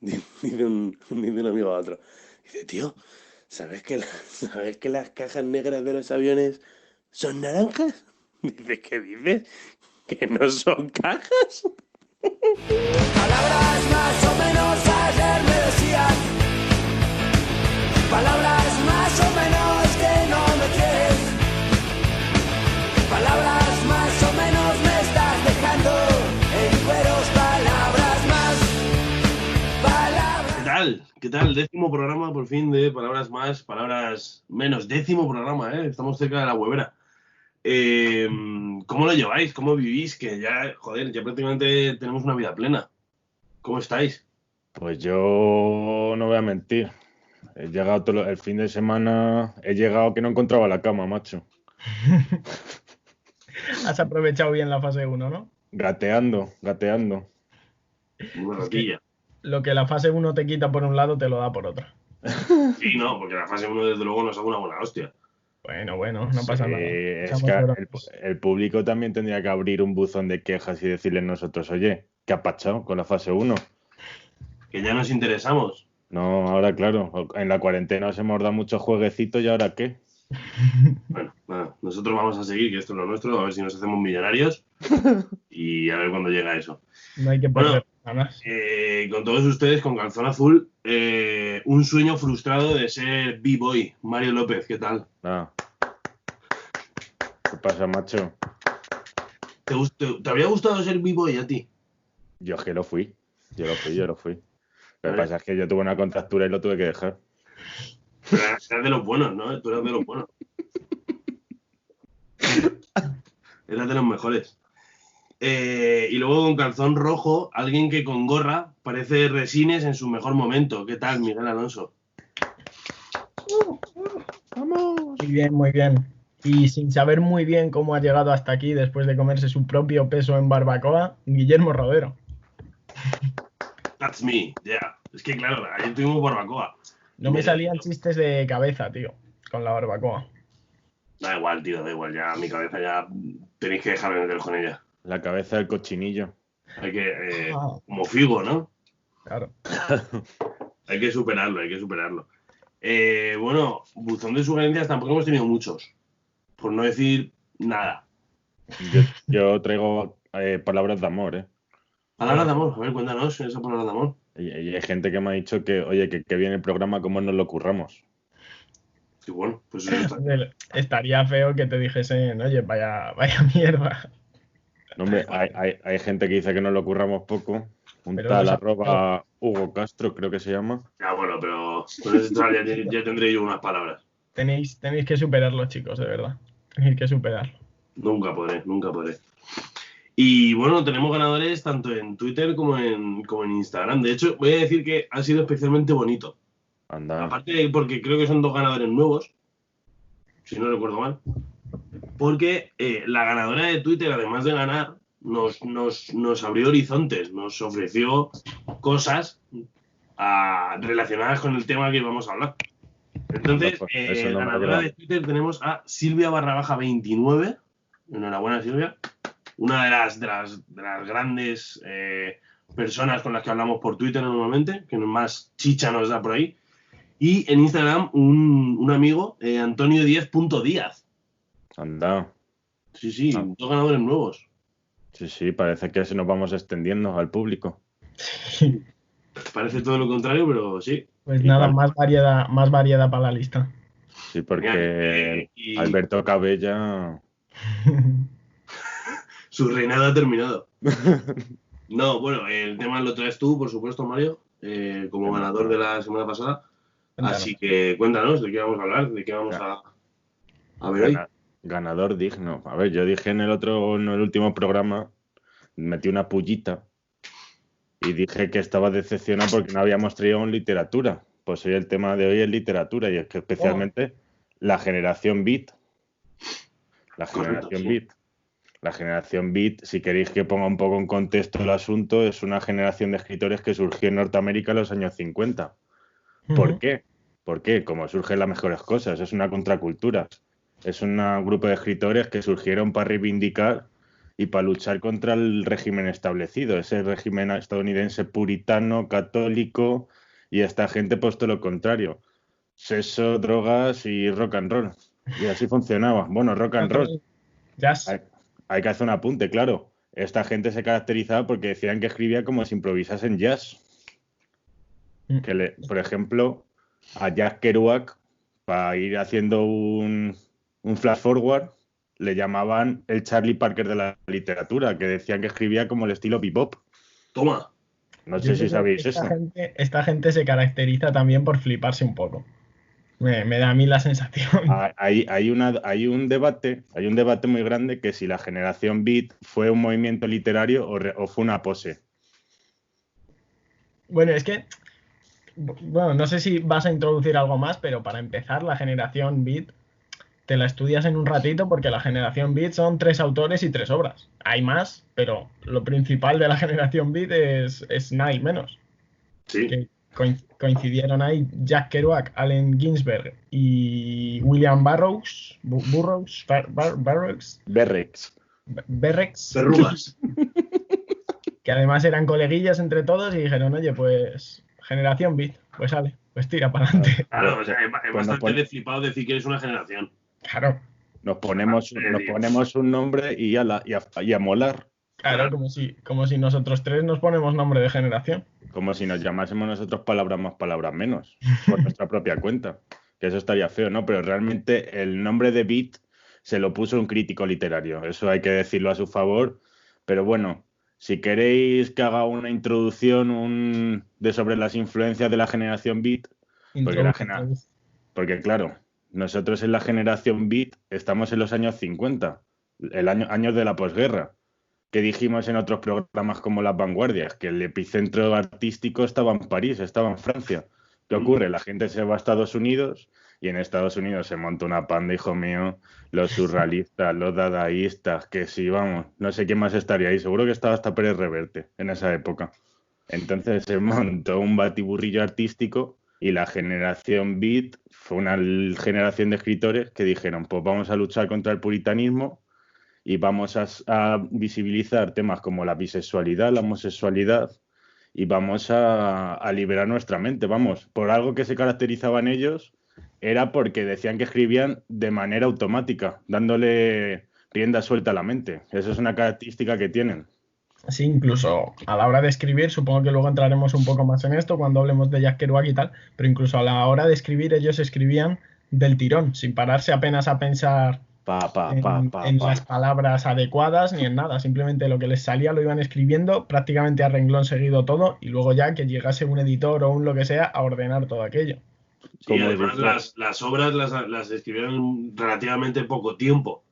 Dice un amigo a otro. Dice, tío, ¿sabes que las cajas negras de los aviones son naranjas? Dice, ¿qué dices? ¿Que no son cajas? Palabras más o menos ayer me decían, palabras más o menos que no me quieres, palabras más o menos me estás dejando en cueros, palabras más, palabras. ¿Qué tal? ¿Qué tal? 10º programa por fin de Palabras Más, Palabras Menos. 10º programa, ¿eh? Estamos cerca de la huevera. ¿Cómo lo lleváis? ¿Cómo vivís? Que ya, joder, ya prácticamente tenemos una vida plena. ¿Cómo estáis? Pues yo no voy a mentir. He llegado el fin de semana, he llegado que no encontraba la cama, macho. Has aprovechado bien la fase 1, ¿no? Gateando. Una Es que ratilla. lo que la fase 1 te quita por un lado, te lo da por otro. Sí, no, porque la fase 1 desde luego nos hace una buena hostia. Bueno, no pasa nada. Es Echamos que horas. el público también tendría que abrir un buzón de quejas y decirle nosotros, oye, ¿qué ha pasado con la fase 1? Que ya nos interesamos. No, ahora claro, en la cuarentena os hemos dado muchos jueguecitos y ahora qué. Bueno, nada, nosotros vamos a seguir, que esto es lo nuestro, a ver si nos hacemos millonarios y a ver cuándo llega eso. No hay que perder ganas. Con todos ustedes, con Calzón Azul, un sueño frustrado de ser B-Boy. Mario López, ¿qué tal? Ah. ¿Qué pasa, macho? ¿Te habría gustado ser B-Boy a ti? Yo es que lo fui. Yo lo fui. Lo que pasa es que yo tuve una contractura y lo tuve que dejar. Pero eras de los buenos, ¿no? Tú eras de los buenos. Eras de los mejores. Y luego con calzón rojo, alguien que con gorra parece Resines en su mejor momento. ¿Qué tal, Miguel Alonso? ¡Vamos! Muy bien. Y sin saber muy bien cómo ha llegado hasta aquí después de comerse su propio peso en barbacoa, Guillermo Rodero. That's me, yeah. Es que claro, ayer tuvimos barbacoa. No me salían chistes de cabeza, tío, con la barbacoa. Da igual, tío, da igual. Ya mi cabeza ya tenéis que dejarme meter con ella. La cabeza del cochinillo. Hay que, como Figo, ¿no? Claro. Hay que superarlo. Bueno, buzón de sugerencias tampoco hemos tenido muchos. Por no decir nada. Yo traigo palabras de amor, ¿eh? Palabras de amor, a ver, cuéntanos esa palabra de amor. Y hay gente que me ha dicho que, oye, que viene el programa, ¿cómo nos lo curramos? Sí, bueno, pues eso está. Estaría feo que te dijesen, oye, vaya mierda. No, hombre, hay gente que dice que nos lo curramos poco. Un Pero tal eso Hugo Castro, creo que se llama. Ya, bueno, pero con ese tal ya tendré yo unas palabras. Tenéis que superarlo, chicos, de verdad. Tenéis que superarlo. Nunca podré. Y bueno, tenemos ganadores tanto en Twitter como en Instagram. De hecho, voy a decir que ha sido especialmente bonito. Anda. Aparte, porque creo que son 2 ganadores nuevos, si no recuerdo mal. Porque la ganadora de Twitter, además de ganar, nos abrió horizontes, nos ofreció cosas relacionadas con el tema que vamos a hablar. Entonces, ganadora de Twitter tenemos a Silvia _29. Enhorabuena, Silvia. Una de las grandes personas con las que hablamos por Twitter normalmente, que más chicha nos da por ahí. Y en Instagram, un amigo, Antonio Díaz.Díaz. Anda. Sí, 2 ganadores nuevos. Sí, parece que así nos vamos extendiendo al público. Parece todo lo contrario, pero sí. Pues nada, más variedad para la lista. Sí, porque Alberto Cabella... Su reinado ha terminado. No, bueno, el tema lo traes tú, por supuesto, Mario, como ganador de la semana pasada. Así que cuéntanos de qué vamos a hablar, de qué vamos a ver hoy. Ganador digno. A ver, yo dije en el último programa, metí una pullita y dije que estaba decepcionado porque no habíamos traído en literatura. Pues hoy el tema de hoy es literatura y es que especialmente la generación beat. La generación beat, si queréis que ponga un poco en contexto el asunto, es una generación de escritores que surgió en Norteamérica en los años 50. ¿Por qué? Porque como surgen las mejores cosas, es una contracultura. Es un grupo de escritores que surgieron para reivindicar y para luchar contra el régimen establecido, ese régimen estadounidense puritano, católico, y esta gente pues todo lo contrario. Sexo, drogas y rock and roll. Y así funcionaba. Bueno, rock and roll. Jazz. Hay que hacer un apunte, claro. Esta gente se caracterizaba porque decían que escribía como si improvisasen jazz. Por ejemplo, a Jack Kerouac, para ir haciendo un flash forward, le llamaban el Charlie Parker de la literatura, que decían que escribía como el estilo bebop. Toma. No sé si sabéis eso. Esta gente se caracteriza también por fliparse un poco. Me da a mí la sensación. Hay un debate muy grande que si la generación beat fue un movimiento literario o fue una pose. Bueno, es que, bueno, no sé si vas a introducir algo más, pero para empezar, la generación beat te la estudias en un ratito porque la generación beat son 3 autores y 3 obras. Hay más, pero lo principal de la generación beat es nada y menos. Sí. Que coincidieron ahí Jack Kerouac, Allen Ginsberg y William Burroughs, Perrugas. que además eran coleguillas entre todos y dijeron, oye, pues generación beat, pues sale, pues tira para adelante. Claro, o sea, es bastante de flipado decir que eres una generación. Claro. Nos ponemos un nombre y a molar. Claro, como si nosotros 3 nos ponemos nombre de generación. Como si nos llamásemos nosotros palabras más, palabras menos, por nuestra propia cuenta. Que eso estaría feo, ¿no? Pero realmente el nombre de beat se lo puso un crítico literario. Eso hay que decirlo a su favor. Pero bueno, si queréis que haga una introducción sobre las influencias de la generación beat, porque claro, nosotros en la generación beat estamos en los años 50, años de la posguerra, que dijimos en otros programas como Las Vanguardias, que el epicentro artístico estaba en París, estaba en Francia. ¿Qué ocurre? La gente se va a Estados Unidos y en Estados Unidos se monta una panda, hijo mío, los surrealistas, los dadaístas, que sí, vamos, no sé quién más estaría ahí, seguro que estaba hasta Pérez Reverte en esa época. Entonces se montó un batiburrillo artístico y la generación beat fue una generación de escritores que dijeron, pues vamos a luchar contra el puritanismo y vamos a visibilizar temas como la bisexualidad, la homosexualidad y vamos a liberar nuestra mente. Vamos, por algo que se caracterizaban ellos era porque decían que escribían de manera automática, dándole rienda suelta a la mente. Eso es una característica que tienen. Sí, incluso a la hora de escribir, supongo que luego entraremos un poco más en esto cuando hablemos de Jack Kerouac y tal, pero incluso a la hora de escribir ellos escribían del tirón, sin pararse apenas a pensar en las palabras adecuadas ni en nada, simplemente lo que les salía lo iban escribiendo prácticamente a renglón seguido todo y luego ya que llegase un editor o un lo que sea a ordenar todo aquello. Sí, además las obras las escribieron en relativamente poco tiempo.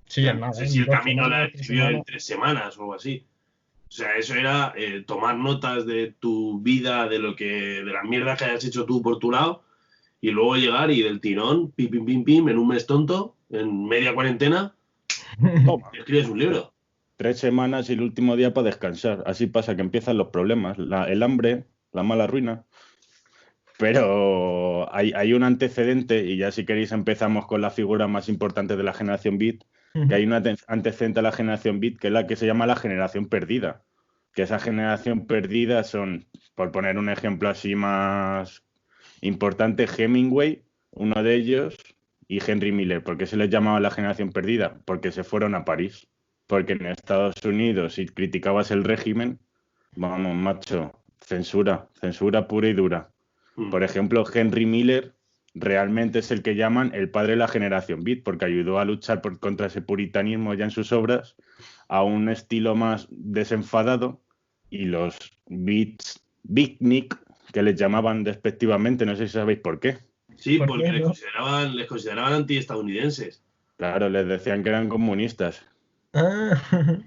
Sí, en nada. No sé si El Camino la escribió en 3 semanas o algo así. O sea, eso era tomar notas de tu vida, de la mierda que hayas hecho tú por tu lado, y luego llegar y del tirón, pim, pim, pim, pim, en un mes tonto, en media cuarentena, escribes un libro. 3 semanas y el último día para descansar. Así pasa que empiezan los problemas, el hambre, la mala ruina. Pero hay un antecedente, y ya si queréis empezamos con la figura más importante de la generación beat, que hay un antecedente a la generación beat, que es la que se llama la generación perdida. Que esa generación perdida son, por poner un ejemplo así más importante, Hemingway, uno de ellos, y Henry Miller. ¿Por qué se les llamaba la generación perdida? Porque se fueron a París. Porque en Estados Unidos, si criticabas el régimen, vamos, macho, censura pura y dura. Por ejemplo, Henry Miller realmente es el que llaman el padre de la generación beat, porque ayudó a luchar contra ese puritanismo ya en sus obras a un estilo más desenfadado, y los beats beatnik, que les llamaban despectivamente, no sé si sabéis por qué. Sí, porque les consideraban antiestadounidenses. Claro, les decían que eran comunistas.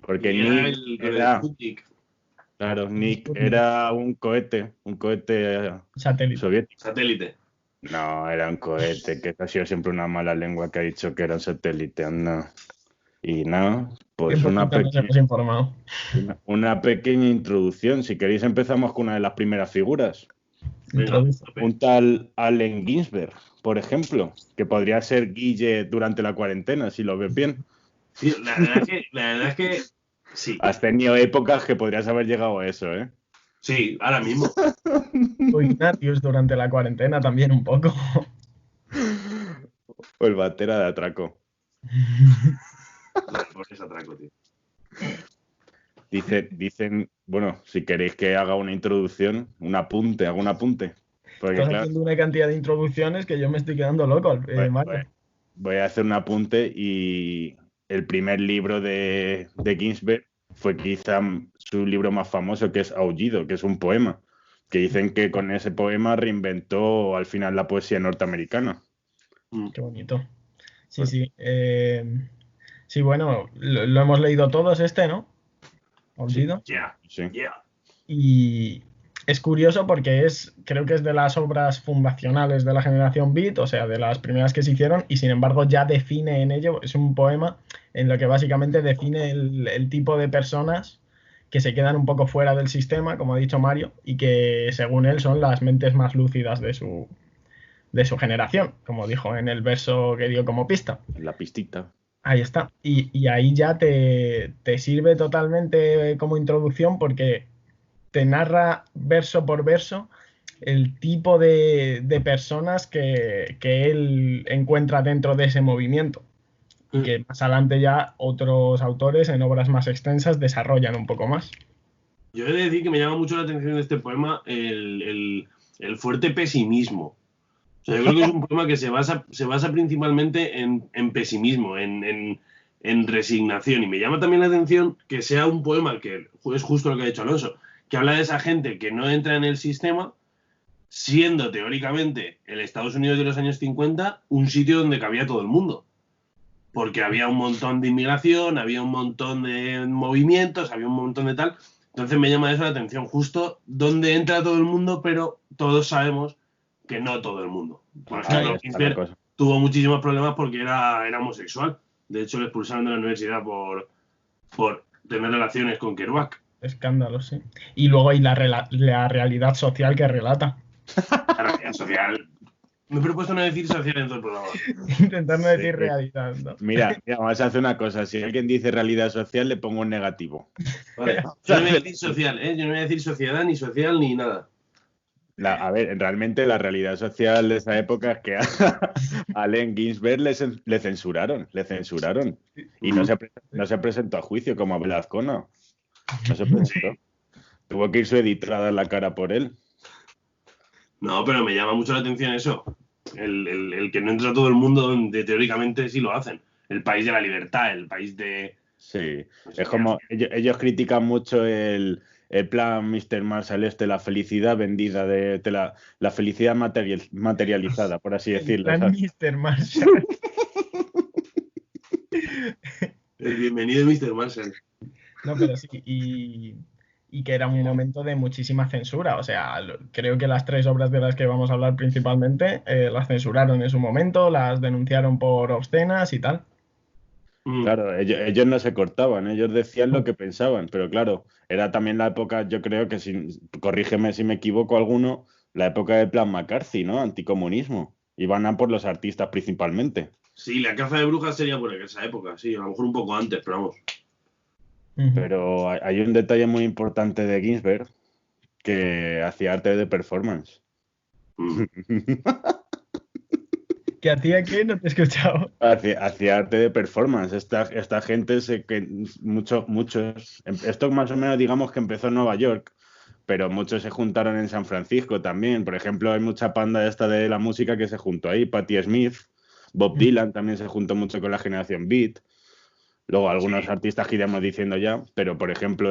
Porque Nick era... Claro, Nick era un cohete soviético. Satélite. No, era un cohete, que ha sido siempre una mala lengua que ha dicho que era un satélite, anda. Y nada, pues una pequeña introducción. Si queréis empezamos con una de las primeras figuras. Un tal Allen Ginsberg, por ejemplo, que podría ser Guille durante la cuarentena, si lo ves bien. Sí, la verdad es que Sí, Has tenido épocas que podrías haber llegado a eso, ¿eh? sí, ahora mismo. O Ignatius durante la cuarentena también un poco. O el batera de atraco. Por ese atraco, tío. Dicen, bueno, si queréis que haga una introducción, hago un apunte. Porque Estás claro, haciendo una cantidad de introducciones que yo me estoy quedando loco, voy, Mario. voy a hacer un apunte y el primer libro de Ginsberg fue quizá su libro más famoso, que es Aullido, que es un poema, que dicen que con ese poema reinventó al final la poesía norteamericana. Qué bonito. Sí, Pues, sí. Sí, bueno, lo hemos leído todos ¿no? sí, Aullido. sí. Yeah. Y es curioso porque creo que es de las obras fundacionales de la generación Beat, o sea, de las primeras que se hicieron, y sin embargo ya define en ello, es un poema en lo que básicamente define el tipo de personas que se quedan un poco fuera del sistema, como ha dicho Mario, y que según él son las mentes más lúcidas de su generación, como dijo en el verso que dio como pista. La pistita. Ahí está. Y ahí ya te sirve totalmente como introducción porque te narra verso por verso el tipo de personas que él encuentra dentro de ese movimiento. Y que más adelante ya otros autores en obras más extensas desarrollan un poco más. Yo he de decir que me llama mucho la atención de este poema el fuerte pesimismo. O sea, yo creo que es un poema que se basa principalmente en pesimismo, en resignación. Y me llama también la atención que sea un poema que es justo lo que ha dicho Alonso, que habla de esa gente que no entra en el sistema, siendo teóricamente el Estados Unidos de los años 50 un sitio donde cabía todo el mundo. Porque había un montón de inmigración, había un montón de movimientos, había un montón de tal. Entonces me llama eso la atención, justo donde entra todo el mundo, pero todos sabemos que no todo el mundo. Por Ahí ejemplo, está la Ginsberg cosa. tuvo muchísimos problemas porque era homosexual. De hecho, le expulsaron de la universidad por tener relaciones con Kerouac. Escándalo, sí. Y luego hay la realidad social que relata. La realidad social. Me he propuesto no decir social en todo el programa. Intentar no decir Sí. realidad, ¿no? Mira, vamos a hacer una cosa. Si alguien dice realidad social, le pongo un negativo. Vale. Yo no voy a decir social, ¿eh? Yo no voy a decir sociedad, ni social, ni nada. A ver, realmente la realidad social de esa época es que a Allen Ginsberg le censuraron. Y no se presentó a juicio como a Blazcona. No se presentó. Tuvo que ir su editor a dar la cara por él. No, pero me llama mucho la atención eso. El que no entra todo el mundo donde teóricamente sí lo hacen. El país de la libertad, el país de... Sí, es como ellos critican mucho el plan Mr. Marshall la felicidad vendida, la felicidad materializada, por así El decirlo. plan ¿Sabes? Mr. Marshall. El bienvenido Mr. Marshall. No, pero sí, y que era un momento de muchísima censura. O sea, creo que las tres obras de las que vamos a hablar principalmente las censuraron en su momento, las denunciaron por obscenas y tal. Claro, ellos no se cortaban, ellos decían lo que pensaban, pero claro, era también la época, yo creo que, corrígeme si me equivoco alguno, la época del plan McCarthy, ¿no? Anticomunismo. Iban a por los artistas principalmente. Sí, la caza de brujas sería por esa época, sí, a lo mejor un poco antes, pero vamos. Pero hay un detalle muy importante de Ginsberg, que hacía arte de performance. ¿Qué hacía qué? No te he escuchado. Hacía arte de performance. Esta gente, muchos, esto más o menos digamos que empezó en Nueva York, pero muchos se juntaron en San Francisco también. Por ejemplo, hay mucha panda esta de la música que se juntó ahí. Patti Smith, Bob Dylan también se juntó mucho con la generación Beat. Luego algunos artistas que iremos diciendo ya, pero por ejemplo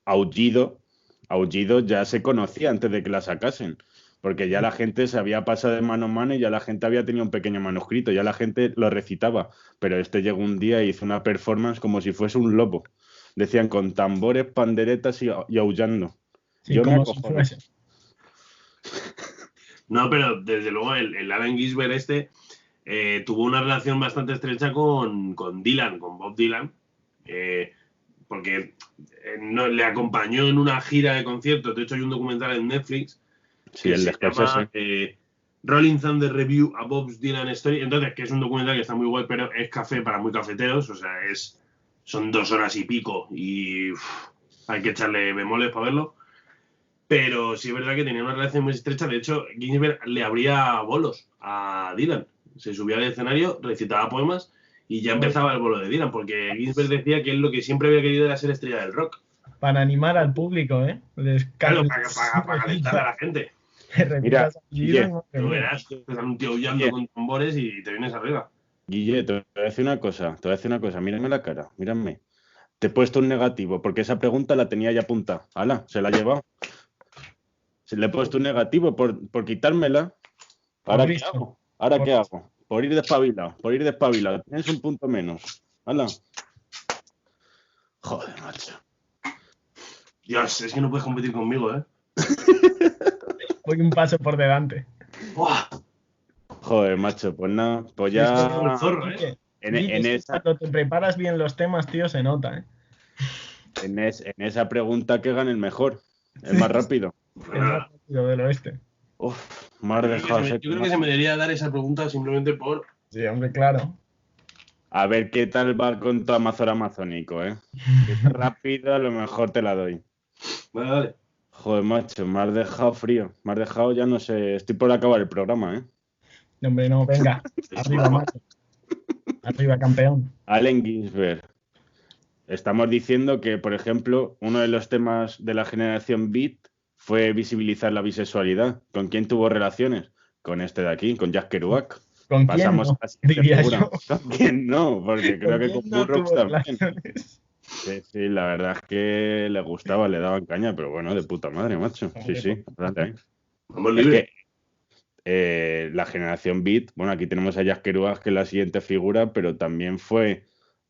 Aullido ya se conocía antes de que la sacasen, porque ya la gente se había pasado de mano en mano y ya la gente había tenido un pequeño manuscrito, ya la gente lo recitaba, pero llegó un día y hizo una performance como si fuese un lobo. Decían con tambores, panderetas y aullando. Sí, Yo me como si acojono. fuese. No, pero desde luego el Allen Ginsberg tuvo una relación bastante estrecha con Dylan, con Bob Dylan, porque le acompañó en una gira de conciertos. De hecho, hay un documental en Netflix Sí, que el se de Scorsese. llama Rolling Thunder Review a Bob Dylan Story. Entonces, que es un documental que está muy guay, pero es café para muy cafeteros, o sea, son 2 horas y pico y hay que echarle bemoles para verlo. Pero sí es verdad que tenía una relación muy estrecha. De hecho, Ginsberg le abría bolos a Dylan. Se subía al escenario, recitaba poemas y ya empezaba el bolo de Dylan, porque Ginsberg decía que él lo que siempre había querido era ser estrella del rock. Para animar al público, ¿eh? Claro, para calentar a la gente. Mira, Guille, Tú verás, están un tío huyendo con tambores y te vienes arriba. Guille, te voy a decir una cosa, mírame la cara, mírame. Te he puesto un negativo, porque esa pregunta la tenía ya apuntada. ¡Hala! Se la ha llevado. Se le he puesto un negativo por quitármela. ¿Ahora qué hago? ¿Qué hago? Por ir despabilado. Tienes un punto menos. ¡Hala! Joder, macho. Dios, es que no puedes competir conmigo, ¿eh? Voy un paso por delante. ¡Buah! Joder, macho, pues nada, pues ya... Un zorro, ¿eh? En esa... Cuando te preparas bien los temas, tío, se nota, ¿eh? En esa pregunta que gane el mejor, el más rápido. El más rápido del oeste. Uf, me has dejado Yo creo que se me debería dar esa pregunta simplemente por... Sí, hombre, claro. A ver qué tal va con tu Amazon amazónico, ¿eh? Si es rápido, a lo mejor te la doy. Vale. Joder, macho, me has dejado frío. Me has dejado, ya no sé, estoy por acabar el programa, ¿eh? No, hombre, no, venga. Arriba, macho. Arriba, campeón. Allen Ginsberg. Estamos diciendo que, por ejemplo, uno de los temas de la generación Beat fue visibilizar la bisexualidad. ¿Con quién tuvo relaciones? Con este de aquí, con Jack Kerouac. ¿Con Pasamos quién no? a la siguiente Diría figura. yo. ¿Con quién no? Porque creo que con quién no Burroughs tuvo también. relaciones? Sí, la verdad es que le gustaba, le daban caña, pero bueno, de puta madre, macho. Sí, adelante ahí. Vamos Es libre. que la generación Beat, bueno, aquí tenemos a Jack Kerouac, que es la siguiente figura, pero también fue,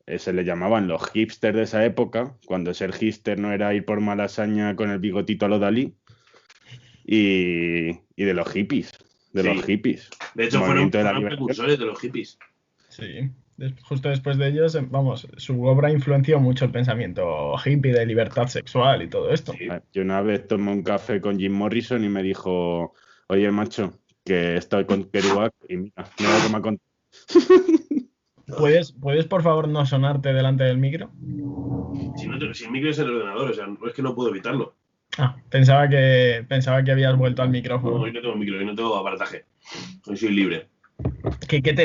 se le llamaban los hipsters de esa época, cuando ser hipster no era ir por Malasaña con el bigotito a lo Dalí, y de los hippies, los hippies. De hecho, Movimiento de la fueron liberación. precursores de los hippies. Sí. Justo después de ellos, vamos, su obra influenció mucho el pensamiento hippie de libertad sexual y todo esto. Sí. Yo una vez tomé un café con Jim Morrison y me dijo, oye, macho, que estoy con Kerouac y mira lo que me ha contado. ¿Puedes, por favor, no sonarte delante del micro? Si el micro es el ordenador, o sea, es que no puedo evitarlo. Ah, pensaba que habías vuelto al No, micrófono. hoy no tengo micro, hoy no tengo aparataje. Hoy soy libre.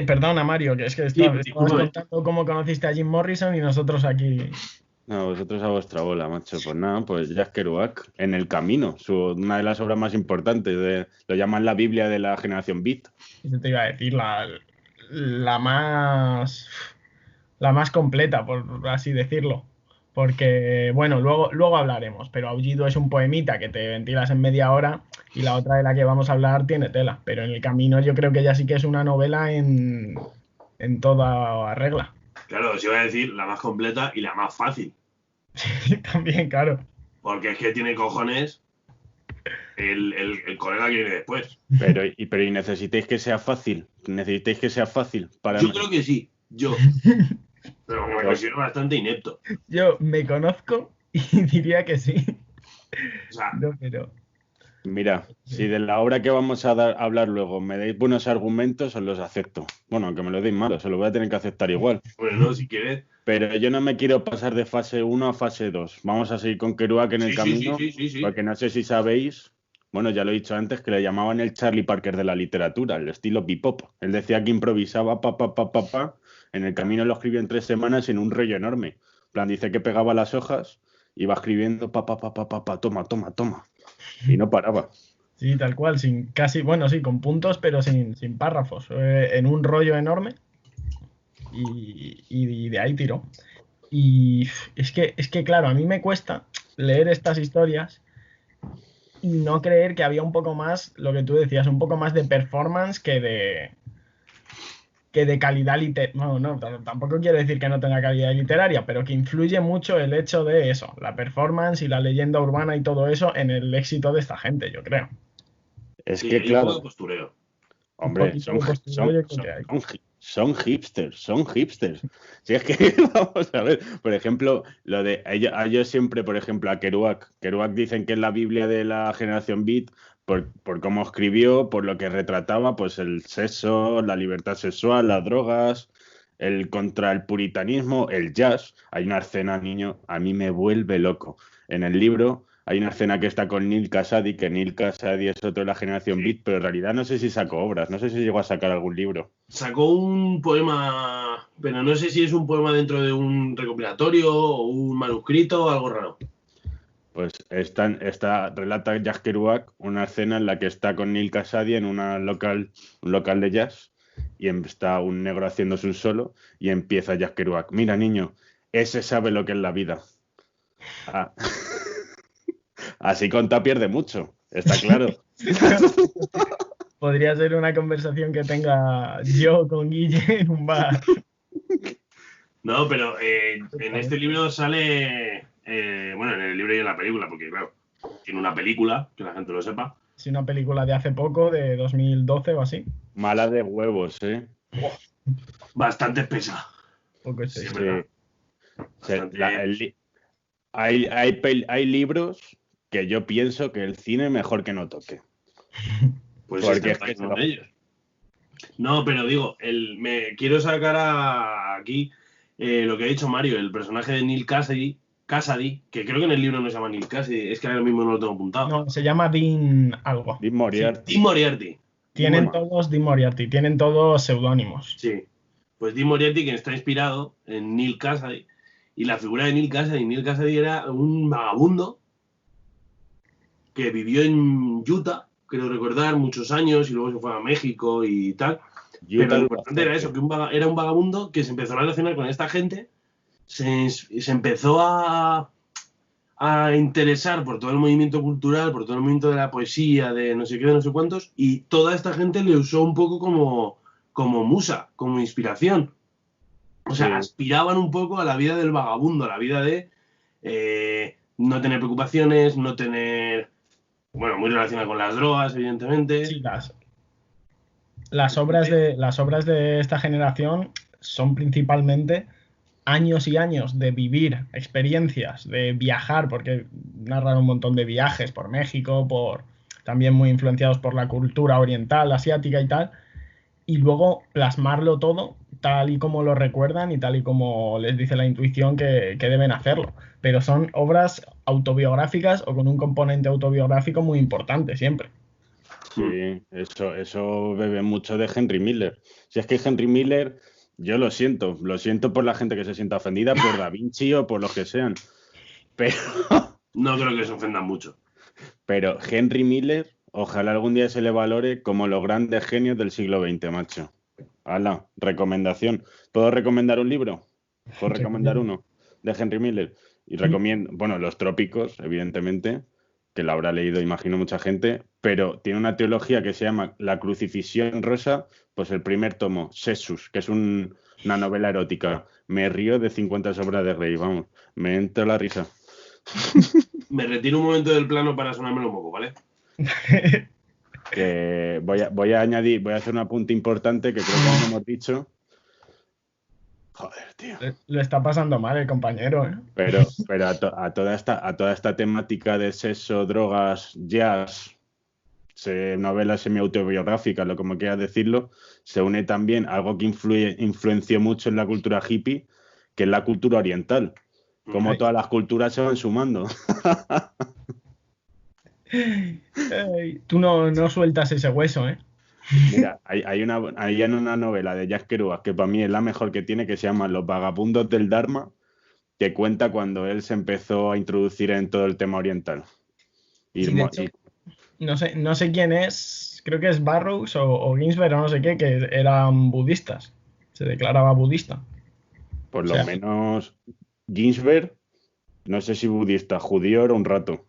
Perdona, Mario, que es que estabas contando cómo conociste a Jim Morrison y nosotros aquí. No, vosotros a vuestra bola, macho. Pues nada, pues Jack Kerouac, En el camino, una de las obras más importantes, lo llaman la Biblia de la generación Beat. Yo te iba a decir la más completa, por así decirlo. Porque, bueno, luego hablaremos, pero Aullido es un poemita que te ventilas en media hora y la otra de la que vamos a hablar tiene tela. Pero En el camino yo creo que ya sí que es una novela en toda regla. Claro, os iba a decir la más completa y la más fácil. Sí, también, claro. Porque es que tiene cojones el colega que viene después. Pero ¿y necesitáis que sea fácil? ¿Necesitáis que sea fácil para Yo creo que sí, yo. Pero me considero bastante inepto. Yo me conozco y diría que sí. O sea, No, pero... Mira, si de la obra que vamos a hablar luego me dais buenos argumentos, os los acepto. Bueno, aunque me los deis malos, se los voy a tener que aceptar igual. bueno, si quieres. Pero yo no me quiero pasar de fase 1 a fase 2. Vamos a seguir con Kerouac en el camino, Sí. porque no sé si sabéis, bueno, ya lo he dicho antes, que le llamaban el Charlie Parker de la literatura, el estilo bebop. Él decía que improvisaba, en el camino lo escribió en 3 semanas en un rollo enorme. En plan, dice que pegaba las hojas, iba escribiendo, toma. Y no paraba. Sí, tal cual, con puntos, pero sin párrafos, en un rollo enorme y de ahí tiró. Y es que, claro, a mí me cuesta leer estas historias y no creer que había un poco más, lo que tú decías, un poco más de performance que de calidad literaria. No, tampoco quiero decir que no tenga calidad literaria, pero que influye mucho el hecho de eso, la performance y la leyenda urbana y todo eso en el éxito de esta gente, yo creo. Es Sí, que, hay un claro, poco de postureo. hombre, son hipsters. Si es que, vamos a ver, por ejemplo, lo de ellos siempre, por ejemplo, a Kerouac dicen que es la Biblia de la generación Beat por cómo escribió, por lo que retrataba, pues el sexo, la libertad sexual, las drogas, contra el puritanismo, el jazz. Hay una escena, niño, a mí me vuelve loco. En el libro hay una escena que está con Neil Cassady, que Neil Cassady es otro de la generación Beat, pero en realidad no sé si sacó obras, no sé si llegó a sacar algún libro. Sacó un poema, pero no sé si es un poema dentro de un recopilatorio o un manuscrito o algo raro. Pues relata Jack Kerouac una escena en la que está con Neil Cassady en un local de jazz y está un negro haciéndose un solo y empieza Jack Kerouac. Mira, niño, ese sabe lo que es la vida. Ah. Así conta pierde mucho, está claro. Podría ser una conversación que tenga yo con Guille en un bar. No, pero en este libro sale, bueno, en el libro y en la película, porque claro, tiene una película, que la gente lo sepa. Es una película de hace poco, de 2012 o así. Mala de huevos, ¿eh? Bastante espesa. Poco es Sí, eso. es verdad. Sí. Hay libros que yo pienso que el cine mejor que no toque. Pues Porque este es que es uno de ellos. No, pero digo, me quiero sacar aquí lo que ha dicho Mario, el personaje de Neil Cassady, que creo que en el libro no se llama Neil Cassady, es que ahora mismo no lo tengo apuntado. No, se llama Dean algo. Dean Moriarty. Dean Moriarty. Tienen Bueno. todos Dean Moriarty, tienen todos seudónimos. Sí. Pues Dean Moriarty, que está inspirado en Neil Cassady. Y la figura de Neil Cassady era un vagabundo que vivió en Utah, creo recordar, muchos años, y luego se fue a México y tal. Pero lo importante era eso, que era un vagabundo que se empezó a relacionar con esta gente, se empezó a interesar por todo el movimiento cultural, por todo el movimiento de la poesía, de no sé qué, de no sé cuántos, y toda esta gente le usó un poco como musa, como inspiración. O sea, Sí. aspiraban un poco a la vida del vagabundo, a la vida de no tener preocupaciones, no tener... Bueno, muy relacionada con las drogas, evidentemente. Sí, las obras de esta generación son principalmente años y años de vivir experiencias, de viajar, porque narran un montón de viajes por México, también muy influenciados por la cultura oriental, asiática y tal, y luego plasmarlo todo tal y como lo recuerdan y tal y como les dice la intuición que deben hacerlo. Pero son obras autobiográficas o con un componente autobiográfico muy importante siempre. Sí, eso bebe mucho de Henry Miller. Si es que Henry Miller, yo lo siento por la gente que se sienta ofendida, por Da Vinci o por los que sean. No creo que se ofendan mucho. Pero Henry Miller, ojalá algún día se le valore como los grandes genios del siglo XX, macho. Hala, recomendación. ¿Puedo recomendar un libro? ¿Puedo recomendar uno de Henry Miller? Y recomiendo, bueno, Los Trópicos, evidentemente, que la habrá leído, imagino, mucha gente, pero tiene una teología que se llama La Crucifixión Rosa, pues el primer tomo, Sesus, que es una novela erótica. Me río de 50 sombras de Grey, vamos, me entra la risa. Me retiro un momento del plano para sonármelo un poco, ¿vale? Que voy a hacer un apunte importante que creo que no hemos dicho. Joder, tío. Lo está pasando mal el compañero, ¿eh? Pero a toda esta temática de sexo, drogas, jazz, novelas semi-autobiográficas, lo como quieras decirlo, se une también algo que influenció mucho en la cultura hippie, que es la cultura oriental. Como todas las culturas se van sumando. Tú no sueltas ese hueso, ¿eh? Mira, hay una novela de Jack Kerouac que para mí es la mejor que tiene, que se llama Los vagabundos del Dharma, que cuenta cuando él se empezó a introducir en todo el tema oriental. Sí, de hecho, no sé quién es, creo que es Burroughs o Ginsberg o no sé qué, que eran budistas. Se declaraba budista. Por lo menos Ginsberg, no sé si budista, judío era un rato.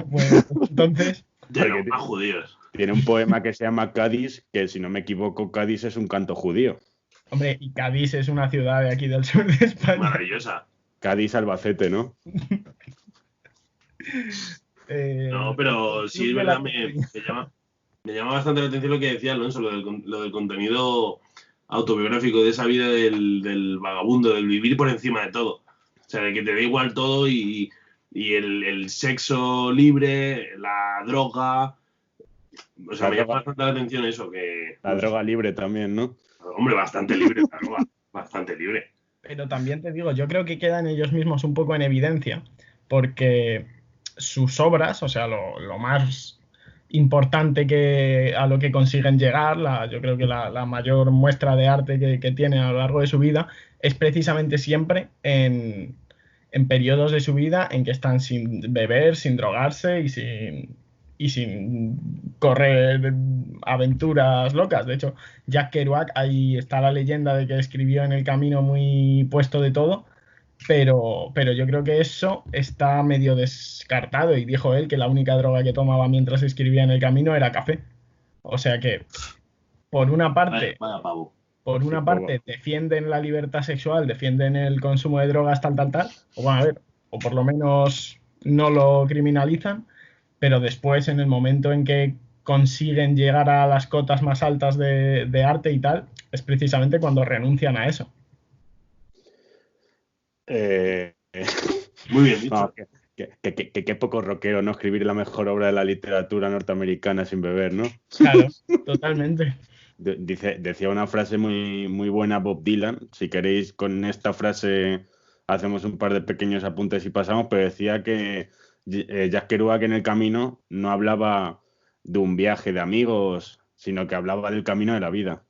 Bueno, entonces... De los más judíos. Tiene un poema que se llama Cádiz, que si no me equivoco, Cádiz es un canto judío. Hombre, y Cádiz es una ciudad de aquí del sur de España. Maravillosa. Cádiz, Albacete, ¿no? No, pero sí es verdad, me llama bastante la atención lo que decía Alonso, lo del contenido autobiográfico, de esa vida del vagabundo, del vivir por encima de todo. O sea, de que te da igual todo y el sexo libre, la droga, O sea, La me llama droga- bastante la atención eso, que... La droga libre también, ¿no? Hombre, bastante libre la droga, bastante libre. Pero también te digo, yo creo que quedan ellos mismos un poco en evidencia, porque sus obras, o sea, lo más importante que a lo que consiguen llegar, yo creo que la mayor muestra de arte que tienen a lo largo de su vida, es precisamente siempre en periodos de su vida en que están sin beber, sin drogarse y sin correr aventuras locas. De hecho, Jack Kerouac, ahí está la leyenda de que escribió en el camino muy puesto de todo, pero yo creo que eso está medio descartado y dijo él que la única droga que tomaba mientras escribía en el camino era café. O sea que, por una parte, Vaya pavo. defienden la libertad sexual, defienden el consumo de drogas, tal, o bueno, a ver, o por lo menos no lo criminalizan, pero después, en el momento en que consiguen llegar a las cotas más altas de arte y tal, es precisamente cuando renuncian a eso. Eh, Muy bien dicho. vamos, qué poco rockero, ¿no? Escribir la mejor obra de la literatura norteamericana sin beber, ¿no? Claro, totalmente. Decía una frase muy, muy buena Bob Dylan. Si queréis, con esta frase hacemos un par de pequeños apuntes y pasamos, pero decía que Jack Kerouac en el camino no hablaba de un viaje de amigos, sino que hablaba del camino de la vida.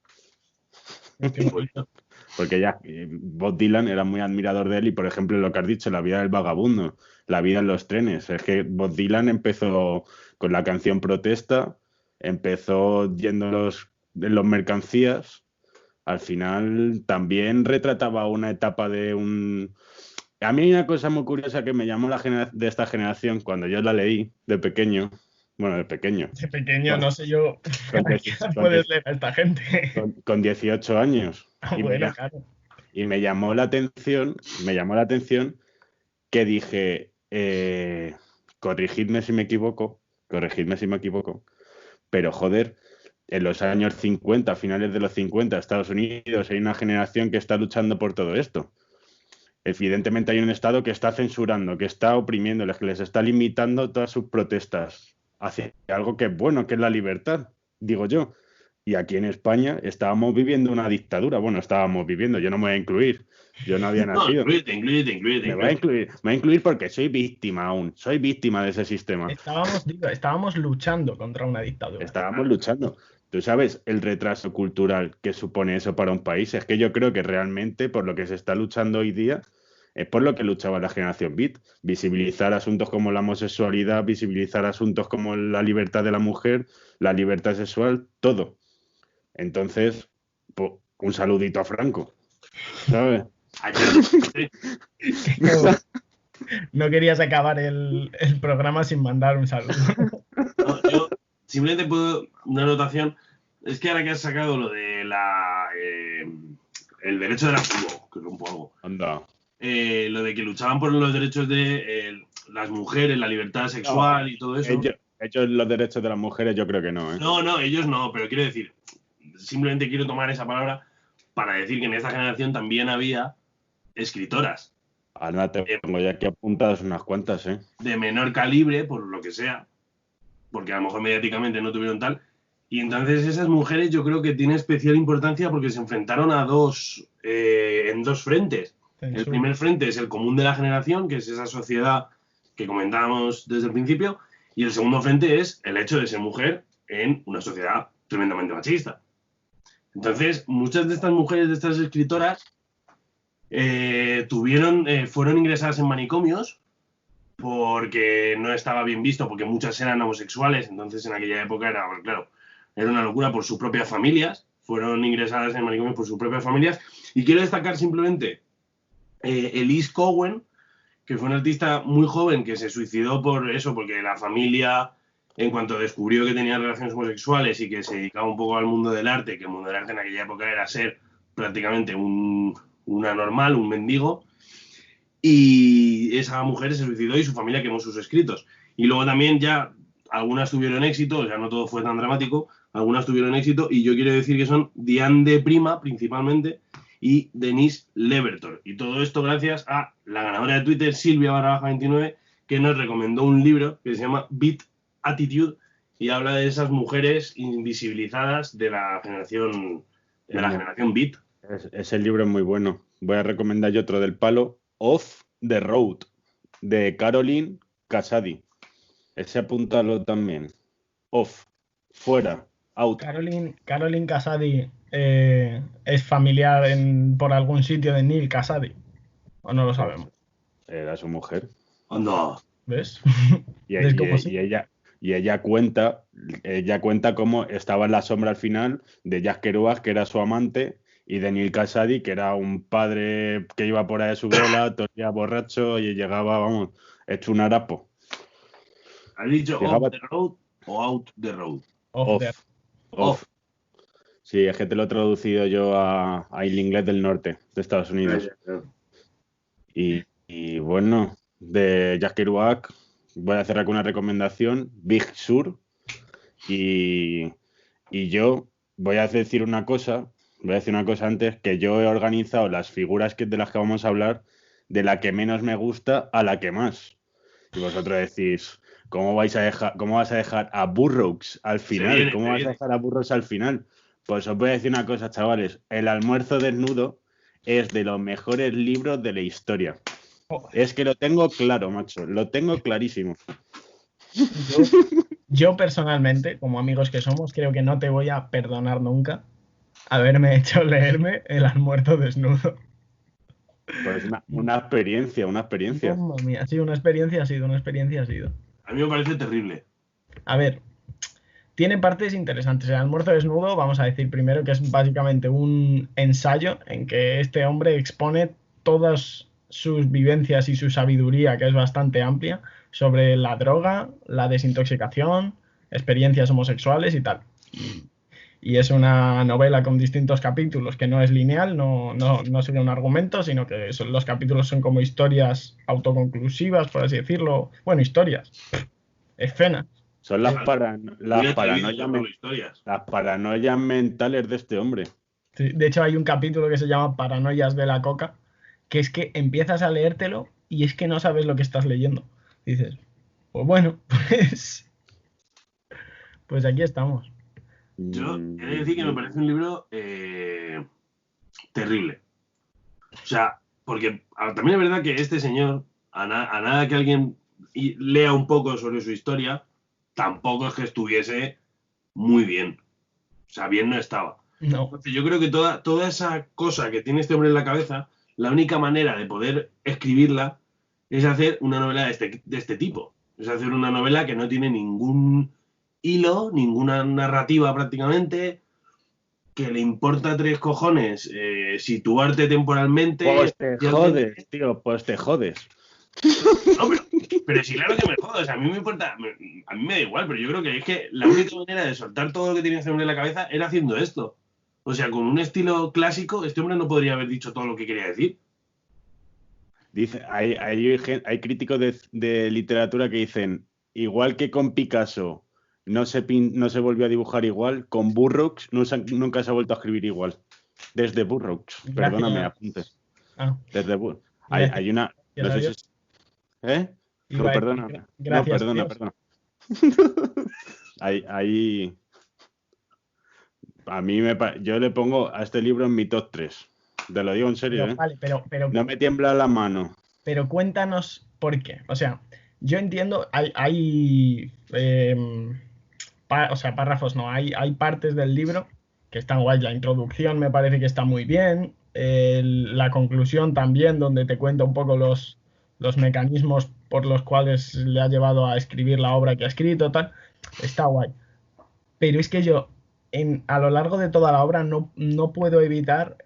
Qué bonito. Porque ya Bob Dylan era muy admirador de él y, por ejemplo, lo que has dicho, la vida del vagabundo, la vida en los trenes. Es que Bob Dylan empezó con la canción Protesta, empezó yendo en los mercancías. Al final también retrataba una etapa de un... A mí hay una cosa muy curiosa que me llamó de esta generación cuando yo la leí de pequeño. Bueno, de pequeño. De pequeño, no sé yo Con a qué edad puedes leer a esta gente. con 18 años. Y Bueno, me, claro. y me llamó la atención que dije, corregidme si me equivoco, pero joder, en los años 50, finales de los 50, Estados Unidos, hay una generación que está luchando por todo esto. Evidentemente hay un Estado que está censurando, que está oprimiéndoles, que les está limitando todas sus protestas hacia algo que es bueno, que es la libertad, digo yo. Y aquí en España estábamos viviendo una dictadura. Bueno, yo no me voy a incluir, yo no había No, nacido. incluyete. Me voy a incluir porque soy víctima aún, soy víctima de ese sistema. Estábamos luchando contra una dictadura. Estábamos luchando. Tú sabes el retraso cultural que supone eso para un país. Es que yo creo que realmente por lo que se está luchando hoy día es por lo que luchaba la generación Beat. Visibilizar asuntos como la homosexualidad, visibilizar asuntos como la libertad de la mujer, la libertad sexual, todo. Entonces, pues, un saludito a Franco, ¿sabes? No querías acabar el programa sin mandar un saludo. No, yo simplemente puedo una anotación. Es que ahora que has sacado lo de el derecho de la que rompo algo. Anda. Lo de que luchaban por los derechos de las mujeres, la libertad sexual y todo eso. Ellos los derechos de las mujeres yo creo que no, ¿eh? No, ellos no, pero quiero decir, simplemente quiero tomar esa palabra para decir que en esta generación también había escritoras. Ahora tengo ya aquí apuntadas unas cuantas, ¿eh? De menor calibre, por lo que sea, porque a lo mejor mediáticamente no tuvieron tal. Y entonces esas mujeres yo creo que tienen especial importancia porque se enfrentaron en dos frentes. El primer frente es el común de la generación, que es esa sociedad que comentábamos desde el principio, y el segundo frente es el hecho de ser mujer en una sociedad tremendamente machista. Entonces, muchas de estas mujeres, de estas escritoras, fueron ingresadas en manicomios porque no estaba bien visto, porque muchas eran homosexuales. Entonces, en aquella época era una locura por sus propias familias. Fueron ingresadas en manicomios por sus propias familias. Y quiero destacar simplemente Elise Cowen, que fue una artista muy joven que se suicidó por eso, porque la familia, en cuanto descubrió que tenía relaciones homosexuales y que se dedicaba un poco al mundo del arte, que el mundo del arte en aquella época era ser prácticamente una normal, un mendigo, y esa mujer se suicidó y su familia quemó sus escritos. Y luego también ya algunas tuvieron éxito, o sea, no todo fue tan dramático, algunas tuvieron éxito, y yo quiero decir que son Diane de Prima, principalmente, y Denise Levertov. Y todo esto gracias a la ganadora de Twitter, Silvia _29, que nos recomendó un libro que se llama Beat Attitude y habla de esas mujeres invisibilizadas de la generación Beat. Ese libro es muy bueno. Voy a recomendar yo otro del palo, Off the Road, de Caroline Casady. Ese apúntalo también. Off, fuera, out. Caroline Casady es familiar por algún sitio de Neil Casady. ¿O no lo sabemos? Era su mujer. Anda. ¿Ves? Y, ¿Ves y- cómo sí? y ella cuenta cómo estaba en la sombra al final de Jack Kerouac, que era su amante, y de Neil Casady, que era un padre que iba por ahí a su bola, todo el día borracho y llegaba, vamos, hecho un harapo. ¿Has dicho Llegaba- off the road o out the road? Off the- Off. Sí, es que te lo he traducido yo al inglés del norte, de Estados Unidos. Y bueno, de Jack Kerouac voy a cerrar con una recomendación, Big Sur. Y yo voy a decir una cosa antes, que yo he organizado las figuras de las que vamos a hablar, de la que menos me gusta a la que más. Y vosotros decís, ¿cómo vas a dejar a Burroughs al final? ¿Cómo vas a dejar a Burroughs al final? Pues os voy a decir una cosa, chavales. El almuerzo desnudo es de los mejores libros de la historia. Es que lo tengo claro, macho. Lo tengo clarísimo. Yo personalmente, como amigos que somos, creo que no te voy a perdonar nunca haberme hecho leerme El almuerzo desnudo. Pues una experiencia. Mamma mía, ha sido una experiencia, ha sido. A mí me parece terrible. A ver, tiene partes interesantes. El almuerzo desnudo, vamos a decir primero que es básicamente un ensayo en que este hombre expone todas sus vivencias y su sabiduría, que es bastante amplia, sobre la droga, la desintoxicación, experiencias homosexuales y tal. Y es una novela con distintos capítulos que no es lineal, no sigue un argumento, sino que los capítulos son como historias autoconclusivas, por así decirlo. Bueno, historias, escenas. Son las historias. paranoias mentales de este hombre. Sí, de hecho, hay un capítulo que se llama Paranoias de la coca, que es que empiezas a leértelo y es que no sabes lo que estás leyendo. Dices, pues bueno, pues aquí estamos. Yo he de decir que me parece un libro terrible. O sea, porque también es verdad que este señor, a nada que alguien lea un poco sobre su historia, tampoco es que estuviese muy bien. O sea, bien no estaba. No. Entonces, yo creo que toda esa cosa que tiene este hombre en la cabeza, la única manera de poder escribirla es hacer una novela de este tipo. Es hacer una novela que no tiene ningún hilo, ninguna narrativa prácticamente, que le importa 3 cojones situarte temporalmente. Pues te jodes, tío, pues te jodes. No, pero sí, claro que me jodo. O sea, a mí me importa, a mí me da igual, pero yo creo que es que la única manera de soltar todo lo que tenía este hombre en la cabeza era haciendo esto. O sea, con un estilo clásico, este hombre no podría haber dicho todo lo que quería decir. Dice, hay críticos de literatura que dicen, igual que con Picasso no se volvió a dibujar igual, con Burroughs nunca se ha vuelto a escribir igual. Desde Burroughs, perdóname, apunte. Desde Burroughs. Hay una... No sé si no, perdona. Gracias, no, perdona. Yo le pongo a este libro en mi top 3. Te lo digo en serio, pero, vale, pero no me tiembla la mano. Pero cuéntanos por qué. O sea, yo entiendo, hay párrafos, no, hay partes del libro que están guay. La introducción me parece que está muy bien. La conclusión también, donde te cuenta un poco los mecanismos por los cuales le ha llevado a escribir la obra que ha escrito, tal, está guay. Pero es que yo, a lo largo de toda la obra, no puedo evitar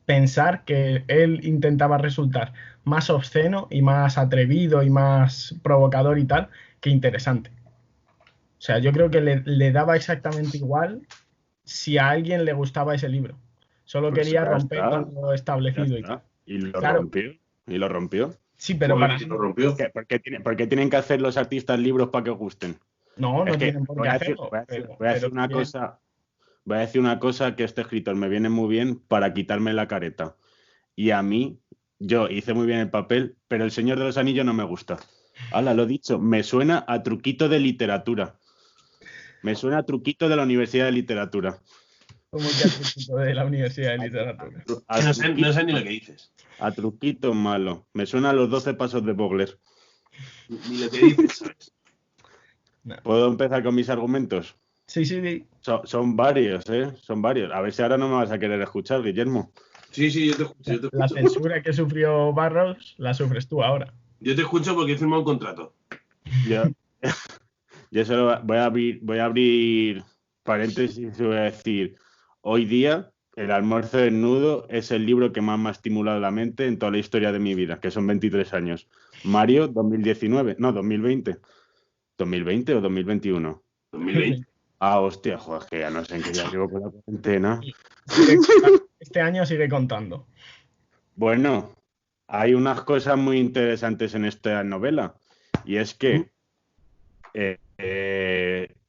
pensar que él intentaba resultar más obsceno y más atrevido y más provocador y tal, que interesante. O sea, yo creo que le daba exactamente igual si a alguien le gustaba ese libro. Solo Pues quería romper con lo establecido. Y lo rompió. Sí, pero para lo rompió. ¿Por qué tienen que hacer los artistas libros para que os gusten? No tienen por qué hacerlo. Voy a decir una cosa. Voy a decir una cosa que este escritor me viene muy bien para quitarme la careta. Y a mí, yo hice muy bien el papel, pero El Señor de los Anillos no me gusta. Hala, lo he dicho. Me suena a truquito de literatura. Me suena a truquito de la Universidad de Literatura. Como que al principio de la Universidad de Literatura. A No sé truquito, ni lo que dices. a truquito malo. Me suena a los 12 pasos de Vogler. Ni lo que dices, ¿sabes? No. ¿Puedo empezar con mis argumentos? Sí, sí, sí. Son varios, ¿eh? Son varios. A ver si ahora no me vas a querer escuchar, Guillermo. Sí, yo te escucho, yo te La escucho. censura que sufrió Barros la sufres tú ahora. Yo te escucho porque he firmado un contrato. Yo solo voy a abrir paréntesis y voy a decir, hoy día el almuerzo desnudo es el libro que más me ha estimulado la mente en toda la historia de mi vida, que son 23 años. Mario, 2019, no, 2020. ¿2020 o 2021? 2020. Ah, hostia, joder, que ya no sé en qué día llevo con la cuarentena. Este año sigue contando. Bueno, hay unas cosas muy interesantes en esta novela, y es que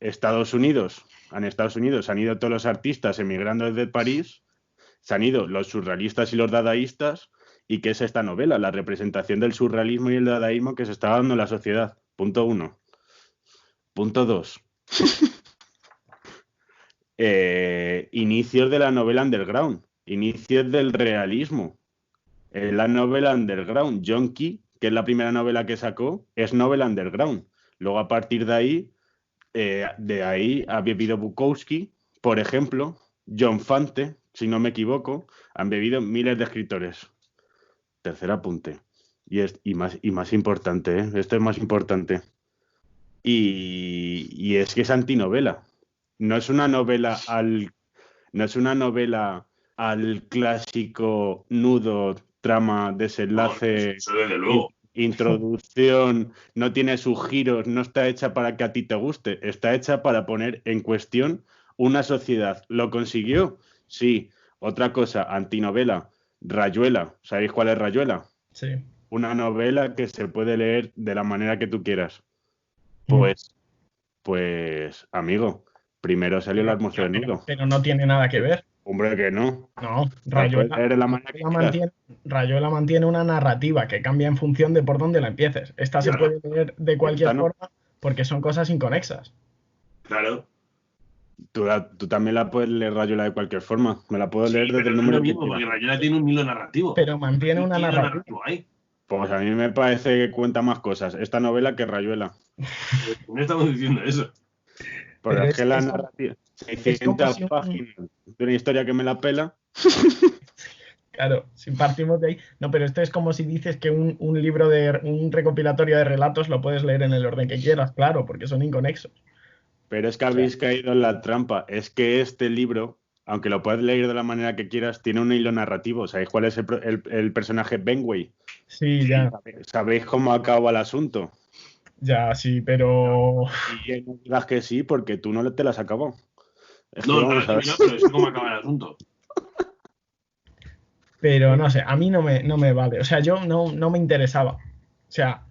Estados Unidos han ido todos los artistas emigrando desde París, se han ido los surrealistas y los dadaístas, y ¿qué es esta novela? La representación del surrealismo y el dadaísmo que se está dando en la sociedad. Punto 1. Punto 2. Inicios de la novela underground, inicios del realismo. La novela underground, Yonki, que es la primera novela que sacó, es novela underground. Luego, a partir de ahí ha bebido Bukowski, por ejemplo, John Fante, si no me equivoco, han bebido miles de escritores. Tercer apunte. Y más importante, ¿eh? Esto es más importante. Y es que es antinovela. No es una novela al clásico nudo, trama, desenlace, Eso desde luego. introducción, no tiene sus giros, no está hecha para que a ti te guste, está hecha para poner en cuestión una sociedad. ¿Lo consiguió? Sí. Otra cosa, antinovela, Rayuela. ¿Sabéis cuál es Rayuela? Sí. Una novela que se puede leer de la manera que tú quieras. Pues, amigo, primero salió el almuerzo desnudo. Pero no tiene nada que ver. Hombre, que no. No, La puedes leer de la manera que quieras. Rayuela mantiene una narrativa que cambia en función de por dónde la empieces. Esta se puede leer de cualquier forma porque son cosas inconexas. Claro. Tú también la puedes leer Rayuela de cualquier forma. Me la puedo leer desde el no número es lo que mismo, porque quiera. Rayuela tiene un hilo narrativo. Pero mantiene una narrativa. Ahí. Pues a mí me parece que cuenta más cosas esta novela que Rayuela. No estamos diciendo eso. Porque Pero es que la narrativa, 600 páginas de una historia que me la pela. Claro, si partimos de ahí. No, pero esto es como si dices que un libro un recopilatorio de relatos lo puedes leer en el orden que quieras, claro, porque son inconexos. Pero es que habéis caído en la trampa. Es que este libro, aunque lo puedas leer de la manera que quieras, tiene un hilo narrativo. ¿Sabéis cuál es el personaje Benway? Sí, ya. ¿Sabéis cómo acaba el asunto? Ya, sí, pero... Y no digas que sí, porque tú no te las acabó. No lo he terminado, pero es cómo acaba el asunto. Pero no sé, a mí no me vale. O sea, yo no me interesaba. O sea,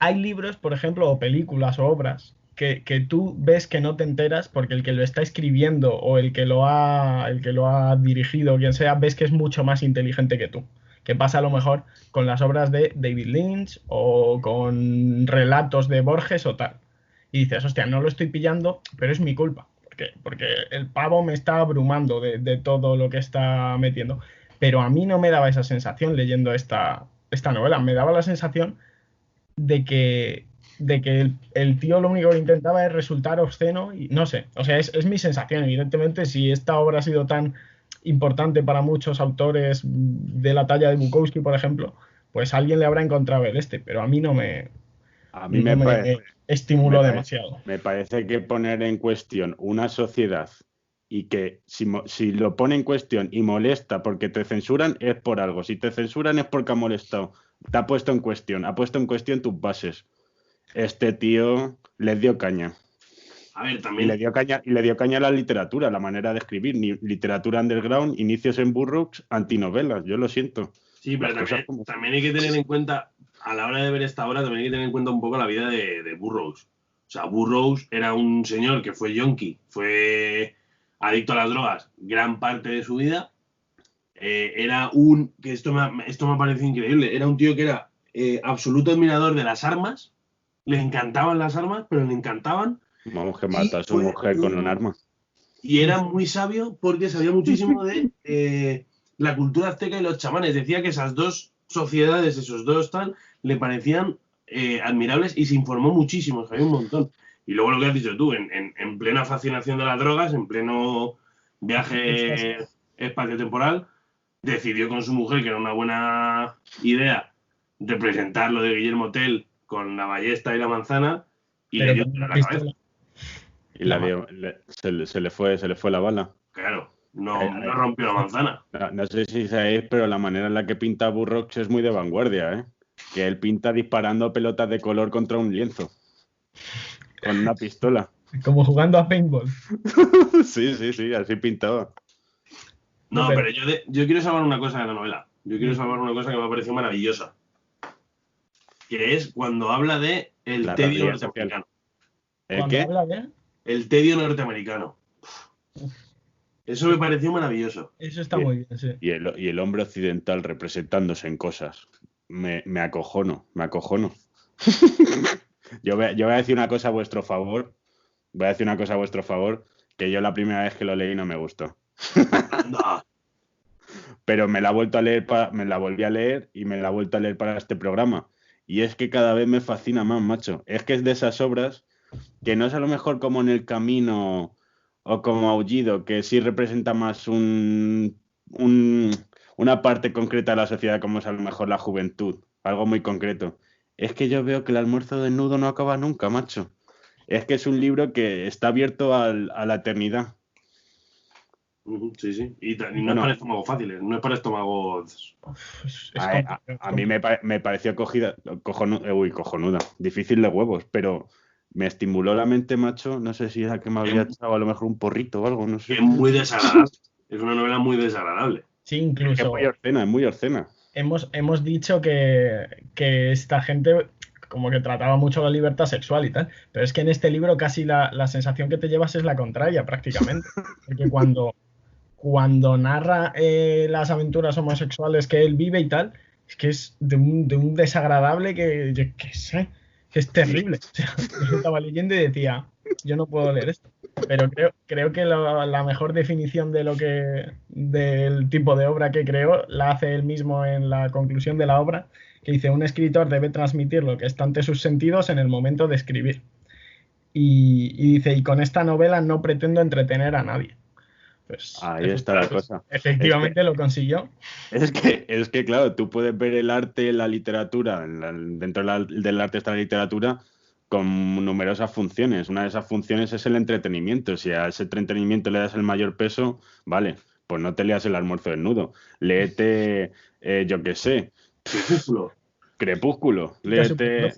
hay libros, por ejemplo, o películas o obras que tú ves que no te enteras porque el que lo está escribiendo o el que lo ha dirigido, quien sea, ves que es mucho más inteligente que tú. Que pasa a lo mejor con las obras de David Lynch o con relatos de Borges o tal. Y dices, hostia, no lo estoy pillando, pero es mi culpa. Porque el pavo me está abrumando de todo lo que está metiendo. Pero a mí no me daba esa sensación leyendo esta novela. Me daba la sensación de que el tío lo único que intentaba es resultar obsceno y no sé. O sea, es mi sensación. Evidentemente, si esta obra ha sido tan importante para muchos autores de la talla de Bukowski, por ejemplo, pues alguien le habrá encontrado pero a mí no me estimuló demasiado. Me parece que poner en cuestión una sociedad y que si lo pone en cuestión y molesta porque te censuran es por algo. Si te censuran es porque ha molestado. Te ha puesto en cuestión tus bases. Este tío les dio caña. A ver, también. Y le dio caña a la literatura, la manera de escribir. Literatura underground, inicios en Burroughs, antinovelas. Yo lo siento. Sí, pero también hay que tener en cuenta, a la hora de ver esta obra, también hay que tener en cuenta un poco la vida de Burroughs. O sea, Burroughs era un señor que fue yonki, fue adicto a las drogas gran parte de su vida. Que esto me ha parecido increíble. Era un tío que era absoluto admirador de las armas. Le encantaban las armas, pero le encantaban. Vamos, que mata a su mujer con un arma. Y era muy sabio porque sabía muchísimo de la cultura azteca y los chamanes. Decía que esas dos sociedades, esos dos tal, le parecían admirables y se informó muchísimo, sabía un montón. Y luego lo que has dicho tú, en plena fascinación de las drogas, en pleno viaje espaciotemporal, decidió con su mujer que era una buena idea representar lo de Guillermo Tell con la ballesta y la manzana y Pero le dio con tiro una en la cabeza. pistola. Y se le fue la bala. Claro, no rompió la manzana. No sé si sabéis, pero la manera en la que pinta Burroughs es muy de vanguardia, ¿eh? Que él pinta disparando pelotas de color contra un lienzo. Con una pistola. Como jugando a paintball. Sí, así pintaba. No, pero- pero yo quiero salvar una cosa de la novela. Yo quiero salvar una cosa que me ha parecido maravillosa. Que es cuando habla de el La tedio realidad norteamericano. ¿El Cuando qué? habla de... El tedio norteamericano. Eso me pareció maravilloso. Eso está Bien. muy bien, sí. Y el hombre occidental representándose en cosas. Me acojono. Yo voy a decir una cosa a vuestro favor. Que yo la primera vez que lo leí no me gustó. Anda. Pero me la volví a leer y me la he vuelto a leer para este programa. Y es que cada vez me fascina más, macho. Es que es de esas obras que no es a lo mejor como En el camino o como Aullido, que sí representa más una parte concreta de la sociedad, como es a lo mejor la juventud, algo muy concreto. Es que yo veo que El almuerzo desnudo no acaba nunca, macho. Es que es un libro que está abierto a la eternidad. Sí. Y no es Bueno. para estómagos fáciles, no es para estómagos. Es A mí me pareció cojonuda, difícil de huevos, pero me estimuló la mente, macho. No sé si era que me había echado a lo mejor un porrito o algo, no sé. Es muy desagradable. Es una novela muy desagradable. Sí, Es incluso muy obscena. hemos dicho que esta gente como que trataba mucho la libertad sexual y tal, pero es que en este libro casi la sensación que te llevas es la contraria prácticamente, porque cuando narra las aventuras homosexuales que él vive y tal, es que es de un desagradable que, yo qué sé, que es terrible. O sea, yo lo estaba leyendo y decía, yo no puedo leer esto. Pero creo que la mejor definición del tipo de obra que creó la hace él mismo en la conclusión de la obra, que dice, un escritor debe transmitir lo que está ante sus sentidos en el momento de escribir. Y dice, y con esta novela no pretendo entretener a nadie. Pues, Ahí está la cosa. Efectivamente lo consiguió. Es que, claro, tú puedes ver el arte, la literatura, dentro del arte está la literatura, con numerosas funciones. Una de esas funciones es el entretenimiento. Si a ese entretenimiento le das el mayor peso, vale, pues no te leas El almuerzo desnudo. Léete, yo qué sé, Crepúsculo. Léete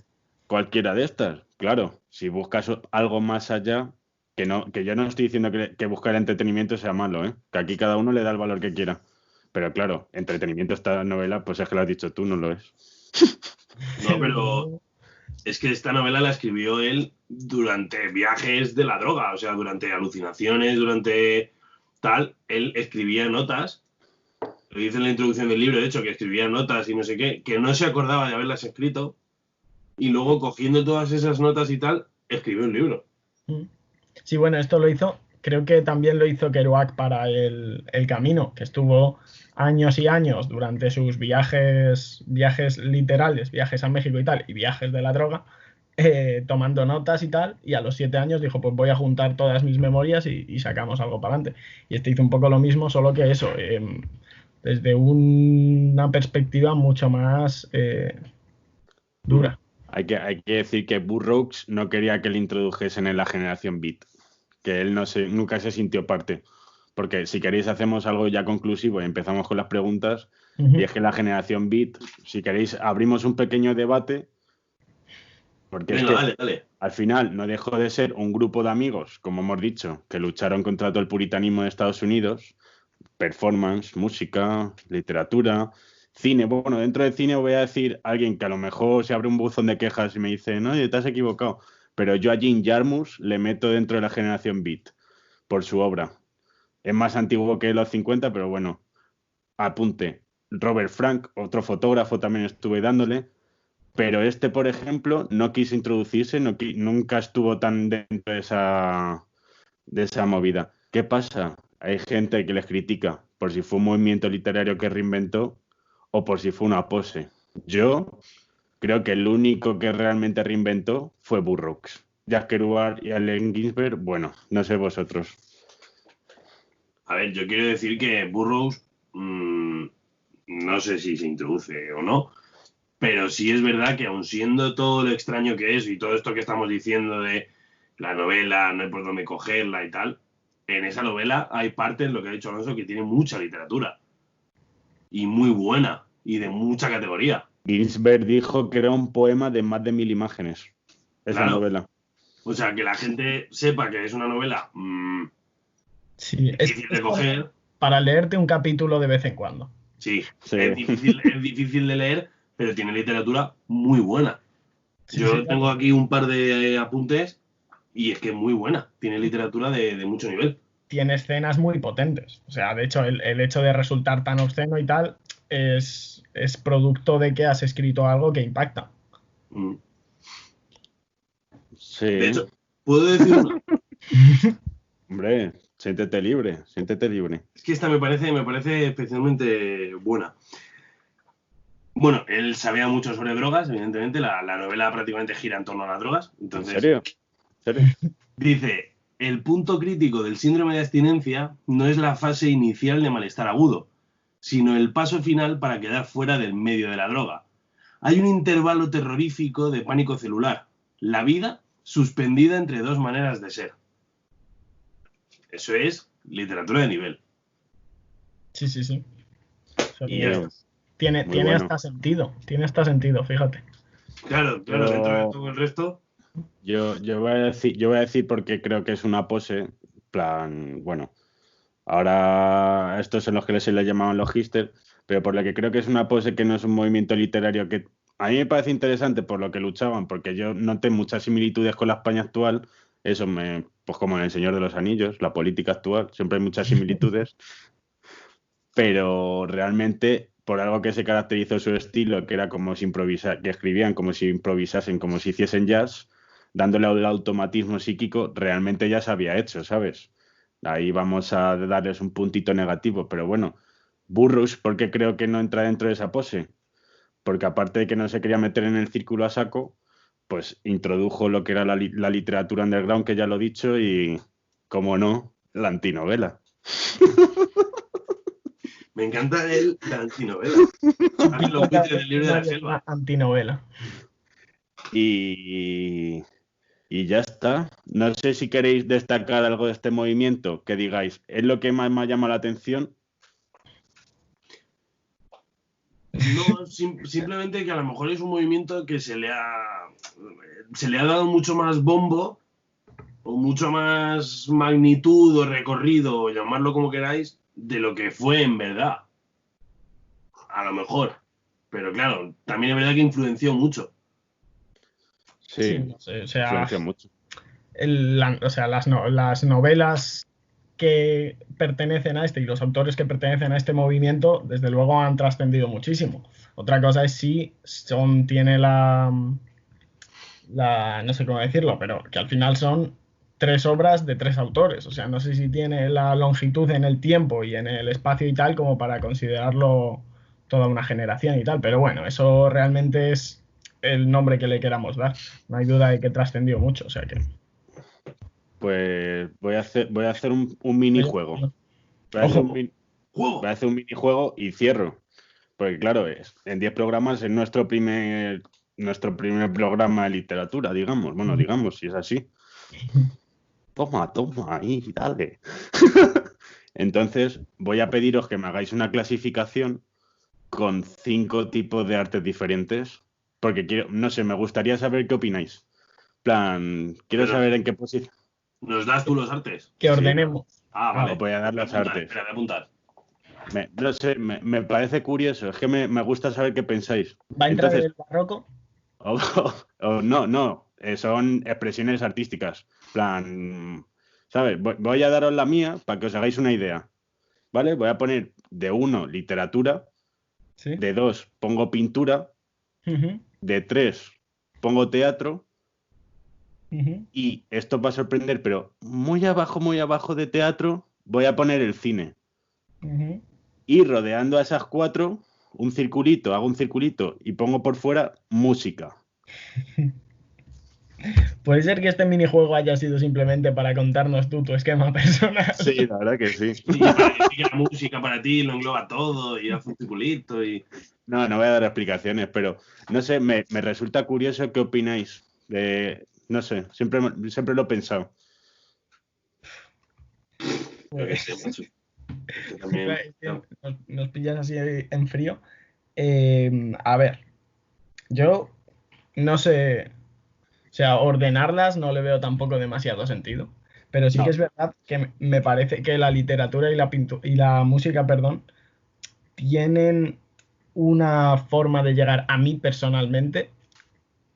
cualquiera de estas. Claro, si buscas algo más allá, que yo no estoy diciendo que buscar entretenimiento sea malo, ¿eh? Que aquí cada uno le da el valor que quiera. Pero claro, entretenimiento esta novela, pues es que lo has dicho tú, no lo es. No, pero es que esta novela la escribió él durante viajes de la droga, o sea, durante alucinaciones, durante tal. Él escribía notas, lo dice en la introducción del libro, de hecho, que escribía notas y no sé qué, que no se acordaba de haberlas escrito, y luego cogiendo todas esas notas y tal, escribió un libro. Sí, bueno, esto lo hizo, creo que también lo hizo Kerouac para el Camino, que estuvo años y años durante sus viajes literales, viajes a México y tal, y viajes de la droga, tomando notas y tal, y a los 7 años dijo, pues voy a juntar todas mis memorias y sacamos algo para adelante. Y este hizo un poco lo mismo, solo que eso, desde una perspectiva mucho más dura. Hay que decir que Burroughs no quería que le introdujesen en la generación Beat, que él nunca se sintió parte. Porque si queréis hacemos algo ya conclusivo y empezamos con las preguntas. Y es que la generación Beat, si queréis, abrimos un pequeño debate. Porque Venga, es que dale. al final no dejó de ser un grupo de amigos, como hemos dicho, que lucharon contra todo el puritanismo de Estados Unidos. Performance, música, literatura, cine. Bueno, dentro del cine voy a decir alguien que a lo mejor se abre un buzón de quejas y me dice, no, te has equivocado. Pero yo a Jim Jarmusch le meto dentro de la generación Beat por su obra. Es más antiguo que los 50, pero bueno, apunte. Robert Frank, otro fotógrafo, también estuve dándole. Pero este, por ejemplo, no quiso introducirse, nunca estuvo tan dentro de esa movida. ¿Qué pasa? Hay gente que les critica por si fue un movimiento literario que reinventó o por si fue una pose. Yo creo que el único que realmente reinventó fue Burroughs. Jack Kerouac y Allen Ginsberg, bueno, no sé vosotros. A ver, yo quiero decir que Burroughs, no sé si se introduce o no, pero sí es verdad que aun siendo todo lo extraño que es y todo esto que estamos diciendo de la novela, no hay por dónde cogerla y tal, en esa novela hay partes, lo que ha dicho Alonso, que tiene mucha literatura y muy buena y de mucha categoría. Ginsberg dijo que era un poema de más de 1000 imágenes, esa Claro. novela. O sea, que la gente sepa que es una novela Sí, es difícil de coger. para leerte un capítulo de vez en cuando. Sí, Sí. es difícil de leer, pero tiene literatura muy buena. Sí, Yo sí, tengo aquí un par de apuntes y es que es muy buena. Tiene literatura de mucho nivel. tiene escenas muy potentes. O sea, de hecho, el hecho de resultar tan obsceno y tal es producto de que has escrito algo que impacta. Mm. Sí. De hecho, puedo decir una. Hombre, siéntete libre, siéntete libre. Es que esta me parece especialmente buena. Bueno, él sabía mucho sobre drogas, evidentemente. La novela prácticamente gira en torno a las drogas. ¿En Entonces, serio? ¿En serio? dice, el punto crítico del síndrome de abstinencia no es la fase inicial de malestar agudo, sino el paso final para quedar fuera del medio de la droga. Hay un intervalo terrorífico de pánico celular, la vida suspendida entre dos maneras de ser. Eso es literatura de nivel. Sí, sí, sí. O sea, Y ya está. tiene Muy bueno. hasta sentido, fíjate. Claro, Yo- dentro de todo el resto. Yo voy a decir porque creo que es una pose, plan, bueno, ahora estos son los que se les llamaban los hipsters, pero por lo que creo que es una pose que no es un movimiento literario que a mí me parece interesante por lo que luchaban, porque yo noté muchas similitudes con la España actual, pues como en El Señor de los Anillos, la política actual, siempre hay muchas similitudes, pero realmente por algo que se caracterizó su estilo, que era como si que escribían como si improvisasen, como si hiciesen jazz, dándole al automatismo psíquico, realmente ya se había hecho, ¿sabes? Ahí vamos a darles un puntito negativo, pero bueno, Burroughs, ¿por qué creo que no entra dentro de esa pose? Porque aparte de que no se quería meter en el círculo a saco, pues introdujo lo que era la literatura underground, que ya lo he dicho, y, como no, la antinovela. Me encanta la antinovela. Hace los buitres del libro de la selva. Una antinovela. Y ya está. No sé si queréis destacar algo de este movimiento, que digáis, ¿es lo que más me llama la atención? No, simplemente que a lo mejor es un movimiento que se le ha dado mucho más bombo o mucho más magnitud o recorrido, o llamarlo como queráis, de lo que fue en verdad. A lo mejor. Pero claro, también es verdad que influenció mucho. Sí, no sé, o sea, influenció mucho. las novelas que pertenecen a este y los autores que pertenecen a este movimiento, desde luego han trascendido muchísimo. Otra cosa es si tiene no sé cómo decirlo, pero que al final son 3 obras de 3 autores. O sea, no sé si tiene la longitud en el tiempo y en el espacio y tal como para considerarlo toda una generación y tal. Pero bueno, eso realmente es el nombre que le queramos dar. No hay duda de que trascendió mucho, o sea que... Pues voy a hacer un minijuego. Ojo. Voy a hacer un minijuego y cierro. Porque claro, en 10 programas es nuestro primer programa de literatura, digamos. Bueno, digamos, si es así. Toma, ahí, dale. Entonces, voy a pediros que me hagáis una clasificación con 5 tipos de artes diferentes. Porque no sé, me gustaría saber qué opináis. Quiero saber en qué posición. ¿Nos das tú los artes? Que ordenemos. Ah, vale. Os voy a dar los artes. Espera, voy a apuntar. No sé, me parece curioso. Es que me gusta saber qué pensáis. ¿Va a entrar Entonces, el barroco? No, son expresiones artísticas. ¿Sabes? Voy a daros la mía para que os hagáis una idea. ¿Vale? Voy a poner de 1 literatura, Sí. de 2 pongo pintura, Uh-huh. de 3 pongo teatro Ujú. y esto va a sorprender, pero muy abajo de teatro voy a poner el cine. Ujú. Y rodeando a esas 4, hago un circulito y pongo por fuera música. Puede ser que este minijuego haya sido simplemente para contarnos tú tu esquema personal. Sí, la verdad que sí. Y para decir que la música para ti lo engloba todo y hace un circulito y... No voy a dar explicaciones, pero no sé, me resulta curioso qué opináis. No sé, siempre lo he pensado. Yo qué sé, macho. Yo también... Es que nos pillas así en frío. A ver, yo no sé, o sea, ordenarlas no le veo tampoco demasiado sentido, pero sí No. que es verdad que me parece que la literatura y la música, perdón, tienen una forma de llegar a mí personalmente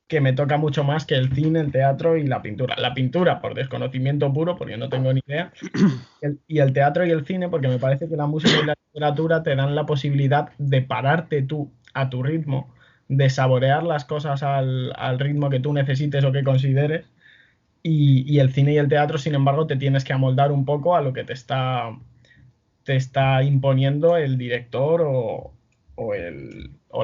que me toca mucho más que el cine, el teatro y la pintura. La pintura por desconocimiento puro, porque no tengo ni idea, y el teatro y el cine, porque me parece que la música y la literatura te dan la posibilidad de pararte tú a tu ritmo, de saborear las cosas al ritmo que tú necesites o que consideres, y el cine y el teatro, sin embargo, te tienes que amoldar un poco a lo que te está imponiendo el director o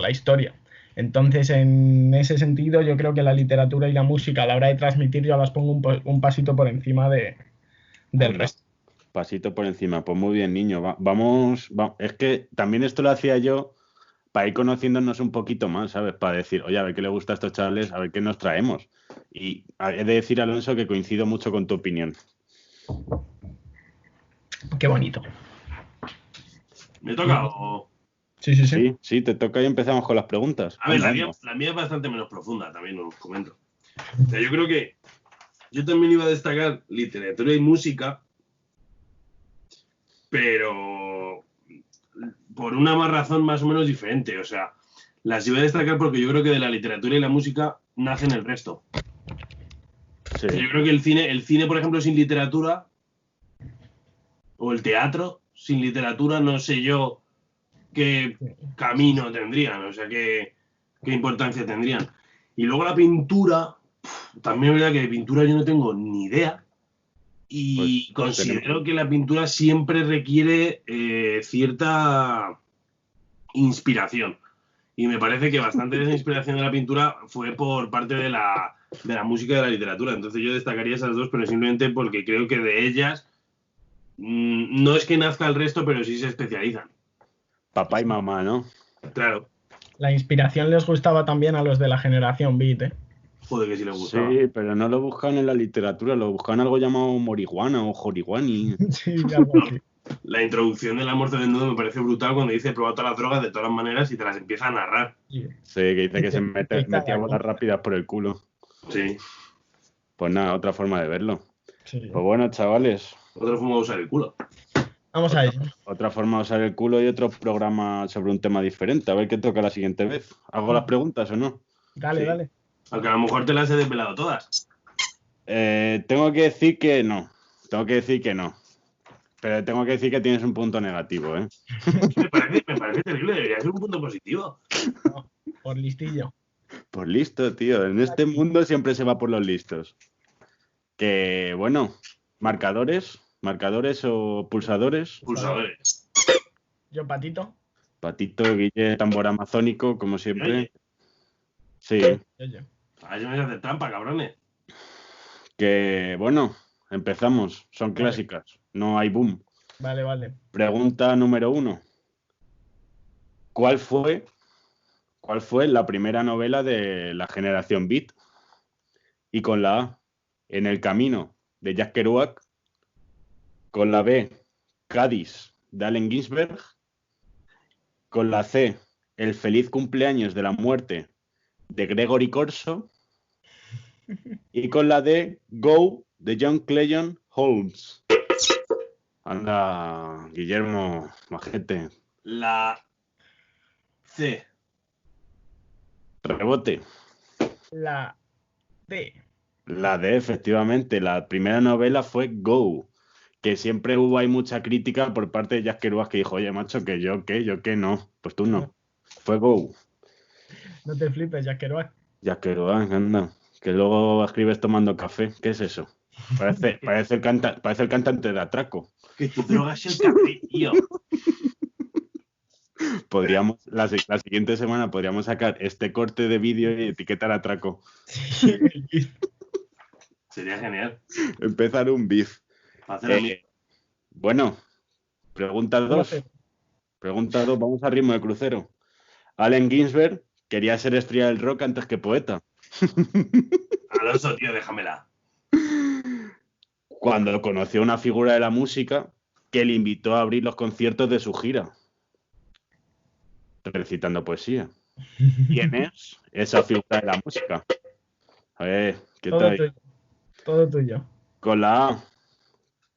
la historia. Entonces, en ese sentido, yo creo que la literatura y la música a la hora de transmitir yo las pongo un pasito por encima del Anda, resto. pasito por encima. Pues muy bien, niño. Vamos. Es que también esto lo hacía yo para ir conociéndonos un poquito más, ¿sabes? Para decir, oye, a ver qué le gusta a estos chavales, a ver qué nos traemos. Y he de decir, Alonso, que coincido mucho con tu opinión. Qué bonito. ¿Me toca o...? Sí, sí, sí. Sí, te toca y empezamos con las preguntas. A ver, Anda, anda. la mía es bastante menos profunda, también os comento. O sea, yo creo que yo también iba a destacar literatura y música, pero por una más razón más o menos diferente. O sea, las iba a destacar porque yo creo que de la literatura y la música nacen el resto. Sí. O sea, yo creo que el cine, por ejemplo, sin literatura, o el teatro sin literatura, no sé yo qué camino tendrían, o sea, qué importancia tendrían. Y luego la pintura, también es verdad que de pintura yo no tengo ni idea. Y Pues considero que la pintura siempre requiere cierta inspiración. Y me parece que bastante de esa inspiración de la pintura fue por parte de la música y de la literatura. Entonces yo destacaría esas dos, pero simplemente porque creo que de ellas no es que nazca el resto, pero sí se especializan. Papá y mamá, ¿no? Claro. La inspiración les gustaba también a los de la generación Beat, ¿eh? Joder, que sí les gustaba. Sí, pero no lo buscan en la literatura, lo buscan algo llamado marihuana o jorihuani. Sí, algo así. La introducción del amor desnudo me parece brutal cuando dice probar todas las drogas de todas las maneras y te las empieza a narrar. Sí. Sí, que dice que se metía bolas rápidas por el culo. Sí. Pues nada, otra forma de verlo. Sí. Pues bueno, chavales, Otra forma de usar el culo. Vamos a ello. otra forma de usar el culo y otro programa sobre un tema diferente. A ver qué toca la siguiente vez. ¿Hago las preguntas o no? Dale, Sí. dale. Aunque a lo mejor te las he desvelado todas. Tengo que decir que no. Pero tengo que decir que tienes un punto negativo, ¿eh? Me parece terrible, debería ser un punto positivo. No, por listillo. Pues listo, tío. En este mundo siempre se va por los listos. Que, bueno, marcadores o pulsadores. Pulsadores. Yo, Patito. Patito, Guille, tambor amazónico, como siempre. Oye. Sí, Oye. A ver si me hace trampa, cabrones. que, bueno, empezamos. Son clásicas. No hay boom. Vale, vale. Pregunta número 1. ¿Cuál fue la primera novela de la generación Beat? Y con la A, En el camino, de Jack Kerouac. Con la B, Cádiz, de Allen Ginsberg. Con la C, El feliz cumpleaños de la muerte, de Gregory Corso. Y con la D, Go, de John Cleon Holmes. Anda, Guillermo, majete. La C. Rebote. La D. La D, efectivamente. La primera novela fue Go, que siempre hubo ahí mucha crítica por parte de Jack Kerouac que dijo, oye, macho, que yo qué no. Pues tú no. Fue Go. No te flipes, Jack Kerouac. Ya que anda. Que luego escribes tomando café. ¿Qué es eso? Parece el cantante de Atraco. Que tu droga es el café, tío. Podríamos, la siguiente semana podríamos sacar este corte de vídeo y etiquetar Atraco. Sí, Sería genial. Empezar un beef. Para hacer a mí. Bueno, pregunta 2. Pregunta 2, vamos a ritmo de crucero. Allen Ginsberg quería ser estrella del rock antes que poeta. Alonso, tío, déjamela. Cuando conoció a una figura de la música que le invitó a abrir los conciertos de su gira, recitando poesía. ¿Quién es esa figura de la música? A ver, ¿qué Todo tal? tuyo. Todo tuyo. Con la A,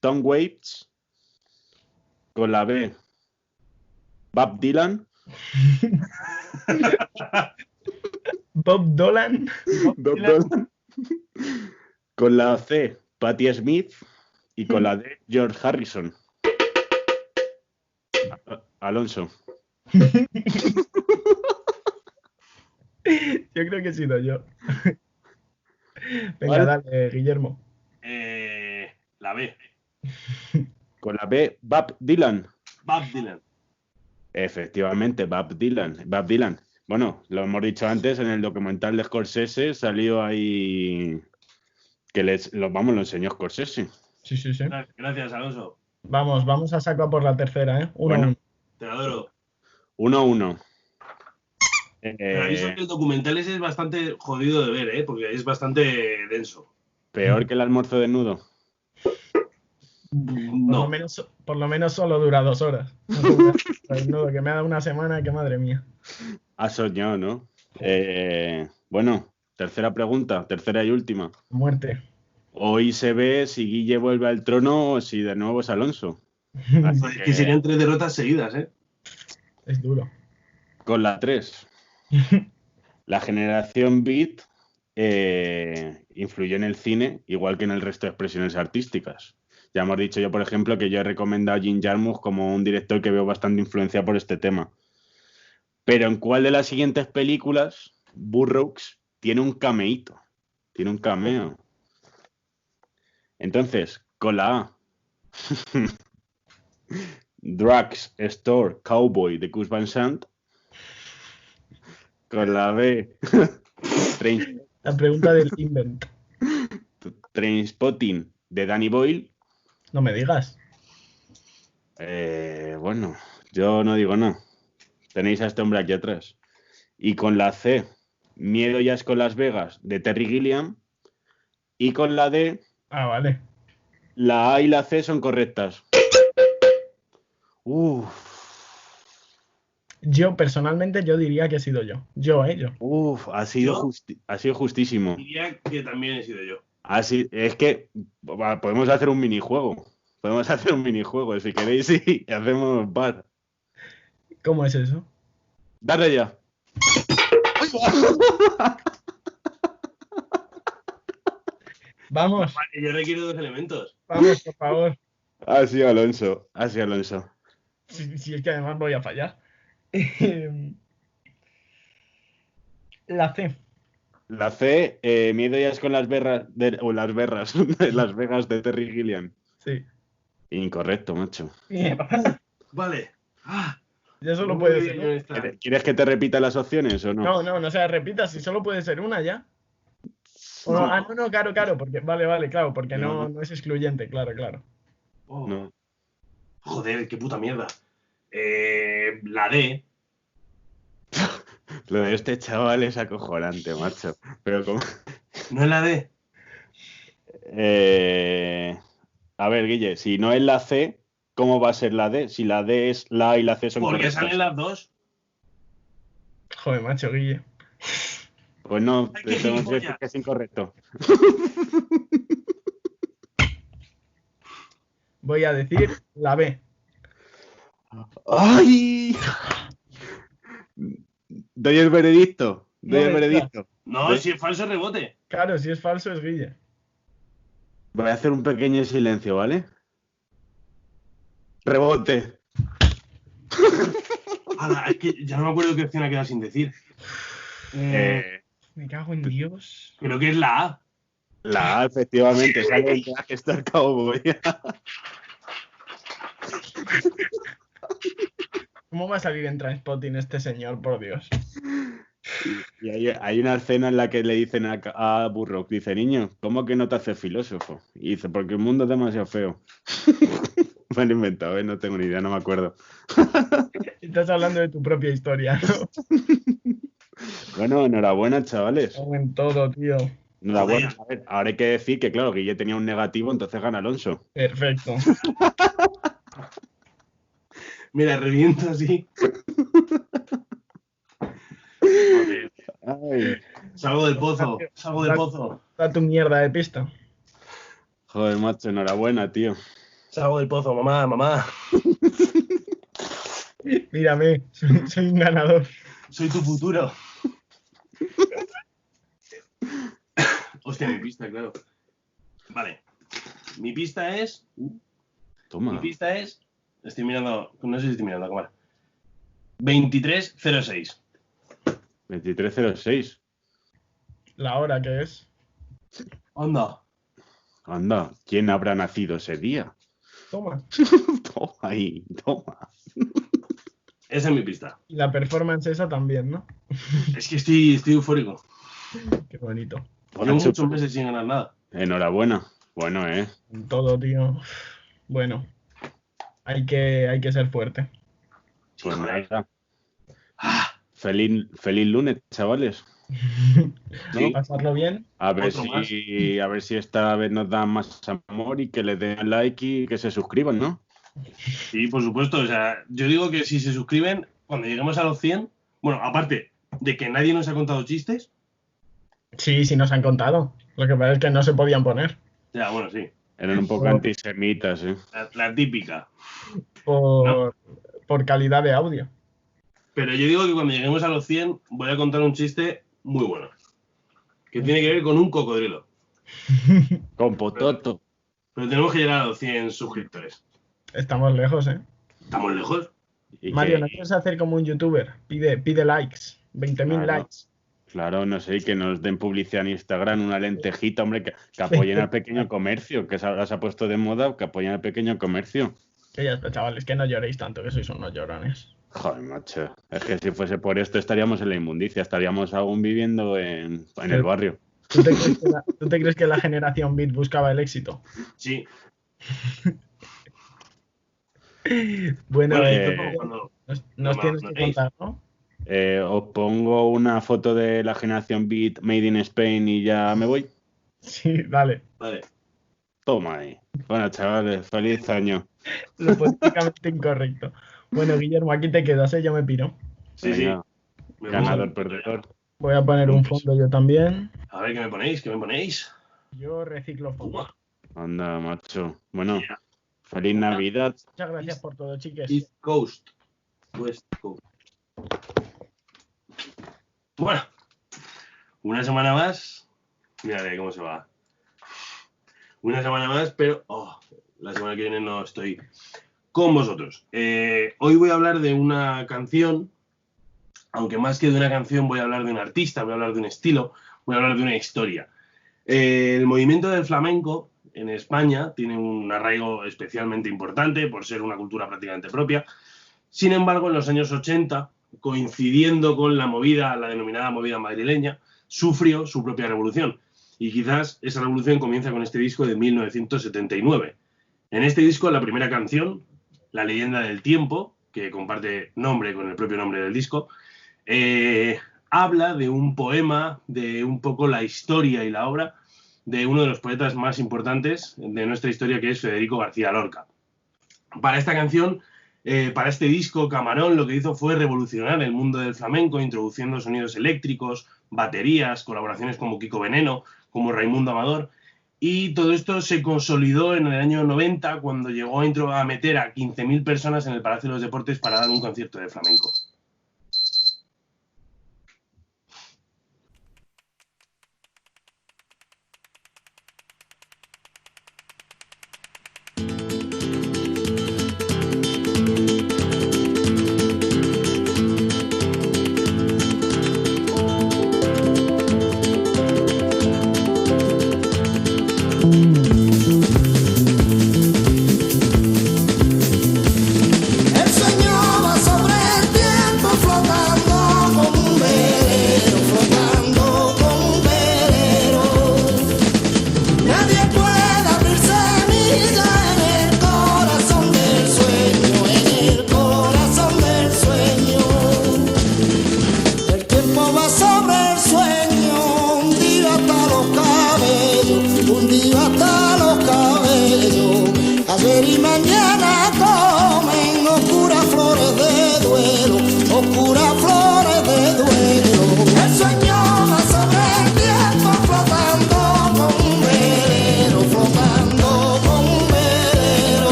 Tom Waits. Con la B, Bob Dylan. Bob Dylan. Bob Dylan. Con la C, Patti Smith. Y con la D, George Harrison. Alonso. Yo creo que he sido yo. Venga, ¿Cuál? dale, Guillermo. La B. Con la B, Bob Dylan. Bob Dylan. Efectivamente, Bob Dylan. Bueno, lo hemos dicho antes, en el documental de Scorsese salió ahí que lo enseñó Scorsese. Sí. Gracias, Alonso. Vamos a sacar por la tercera, ¿eh? 1-1. Bueno. Te adoro. 1-1. Pero aviso que el documental ese es bastante jodido de ver, porque es bastante denso. Peor que el almuerzo desnudo. No. Por lo menos solo dura 2 horas. No, que me ha dado una semana, que madre mía. Ha soñado, ¿no? Bueno, tercera pregunta, tercera y última. Muerte. Hoy se ve si Guille vuelve al trono o si de nuevo es Alonso. Así Es que serían 3 derrotas seguidas, Es duro. Con la 3. La generación Beat influyó en el cine, igual que en el resto de expresiones artísticas. Ya hemos dicho yo, por ejemplo, que yo he recomendado a Jim Jarmusch como un director que veo bastante influenciado por este tema. Pero ¿en cuál de las siguientes películas Burroughs tiene un cameíto? Tiene un cameo. Entonces, con la A. Drugs Store Cowboy de Gus Van Sant. Con la B. La pregunta del invent. Trainspotting de Danny Boyle. No me digas. Bueno, yo no digo nada. Tenéis a este hombre aquí atrás. Y con la C, Miedo ya es con Las Vegas de Terry Gilliam. Y con la D, Ah, vale. la A y la C son correctas. Yo, personalmente, yo diría que he sido yo. Yo. Ha sido justísimo. Diría que también he sido yo. Es que podemos hacer un minijuego. Si queréis, sí, hacemos bar. ¿Cómo es eso? Dale ya. Vamos, Vale, yo requiero 2 elementos. vamos, por favor. Ha sido Alonso. Si es que además voy a fallar. La C. La C, Miedo ya es con Las Vegas de Las Vegas de Terry Gilliam. Sí. Incorrecto, macho. Vale. Ya solo puede ser una. ¿Quieres que te repita las opciones o no? No se repita, si solo puede ser una ya. No, claro, porque vale, claro, porque no es excluyente, claro. Oh. No. Joder, qué puta mierda. La D. Lo de este chaval es acojonante, macho. Pero como... ¿No es la D? A ver, Guille, si no es la C, ¿cómo va a ser la D? Si la D es la A y la C son ¿Por qué correctas. salen las 2? Joder, macho, Guille. Pues no, Ay, qué tengo que decir gilipollas. que es incorrecto. Voy a decir la B. ¡Ay! Doy el veredicto. No, si es falso rebote. Claro, si es falso es Guille. Voy a hacer un pequeño silencio, ¿vale? Rebote. Ala, es que ya no me acuerdo qué opción ha quedado sin decir. Me cago en Dios. Creo que es la A. La A, efectivamente, sale en Black Star Cowboy. ¿Cómo va a salir en Trainspotting este señor, por Dios? Y hay una escena en la que le dicen a Burrock, dice, niño, ¿cómo que no te haces filósofo? Y dice, porque el mundo es demasiado feo. Me lo he inventado, no tengo ni idea, no me acuerdo. Estás hablando de tu propia historia, ¿no? Bueno, enhorabuena, chavales. Cago en todo, tío. Enhorabuena. A ver, ahora hay que decir que, claro, Guille tenía un negativo, entonces gana Alonso. Perfecto. Mira, reviento así. Joder. Ay, Salgo del pozo, salgo del pozo. Da tu mierda de pista. joder, macho, enhorabuena, tío. Salgo del pozo, mamá, mamá. Mírame, soy un ganador. Soy tu futuro. Hostia, mi pista, claro. Vale. Mi pista es. Toma. Estoy mirando. No sé si estoy mirando la cámara. 2306. 2306. La hora que es. Anda. Anda, ¿quién habrá nacido ese día? Toma. Toma ahí, toma. Esa es mi pista. Y la performance esa también, ¿no? Es que estoy eufórico. Qué bonito. Llevo muchos meses sin ganar nada. Enhorabuena. Bueno, En todo, tío. Bueno. Hay que ser fuerte. Pues joder. nada. Ah, Feliz lunes, chavales. Sí. Pasarlo bien. A ver Otro si esta vez nos dan más amor y que le den like y que se suscriban, ¿no? Sí, por supuesto. O sea, yo digo que si se suscriben, cuando lleguemos a los 100, bueno, aparte de que nadie nos ha contado chistes, Sí, sí nos han contado. Lo que pasa es que no se podían poner. ya, bueno, sí. Eran un poco antisemitas, ¿eh? La típica. Por calidad de audio. Pero yo digo que cuando lleguemos a los 100 voy a contar un chiste muy bueno. Que tiene que ver con un cocodrilo. Con pototo. Pero tenemos que llegar a los 100 suscriptores. Estamos lejos, ¿eh? ¿Estamos lejos? Y Mario, que- ¿no quieres hacer como un youtuber? Pide likes. 20.000 Claro. likes. Claro, no sé, y que nos den publicidad en Instagram, una lentejita, hombre, que apoyen al pequeño comercio, que ahora se ha puesto de moda, que apoyen al pequeño comercio. Que ya está, chavales, que no lloréis tanto, que sois unos llorones. Joder, macho. Es que si fuese por esto estaríamos en la inmundicia, estaríamos aún viviendo en el barrio. ¿Tú te crees que la generación Beat buscaba el éxito? Sí. Bueno, Bueno, eh, nos no tienes me que contar, ¿no? Os pongo una foto de la generación Beat Made in Spain y ya me voy. Sí, dale. Vale. Toma ahí. Bueno, chavales, feliz año. Lo políticamente incorrecto. Bueno, Guillermo, aquí te quedas, ¿eh? Yo me piro. Sí, Venga, sí. Me ganador, gusta. perdedor. Voy a poner un fondo yo también. A ver, ¿qué me ponéis? ¿Qué me ponéis? Yo reciclo fondos. Toma. Anda, macho. Bueno, Ya. feliz Navidad. Muchas gracias por todo, chiques. East Coast. West Coast. Bueno. Una semana más. Mírale cómo se va. Una semana más, pero la semana que viene no estoy con vosotros. Hoy voy a hablar de una canción, aunque más que de una canción voy a hablar de un artista, voy a hablar de un estilo, voy a hablar de una historia. El movimiento del flamenco en España tiene un arraigo especialmente importante por ser una cultura prácticamente propia. Sin embargo, en los años 80, coincidiendo con la denominada movida madrileña, sufrió su propia revolución. Y quizás esa revolución comienza con este disco de 1979. En este disco, la primera canción, La leyenda del tiempo, que comparte nombre con el propio nombre del disco, habla de un poema, de un poco la historia y la obra de uno de los poetas más importantes de nuestra historia, que es Federico García Lorca. Para esta canción, para este disco, Camarón lo que hizo fue revolucionar el mundo del flamenco, introduciendo sonidos eléctricos, baterías, colaboraciones como Kiko Veneno, como Raimundo Amador, y todo esto se consolidó en el año 90 cuando llegó a meter a 15.000 personas en el Palacio de los Deportes para dar un concierto de flamenco.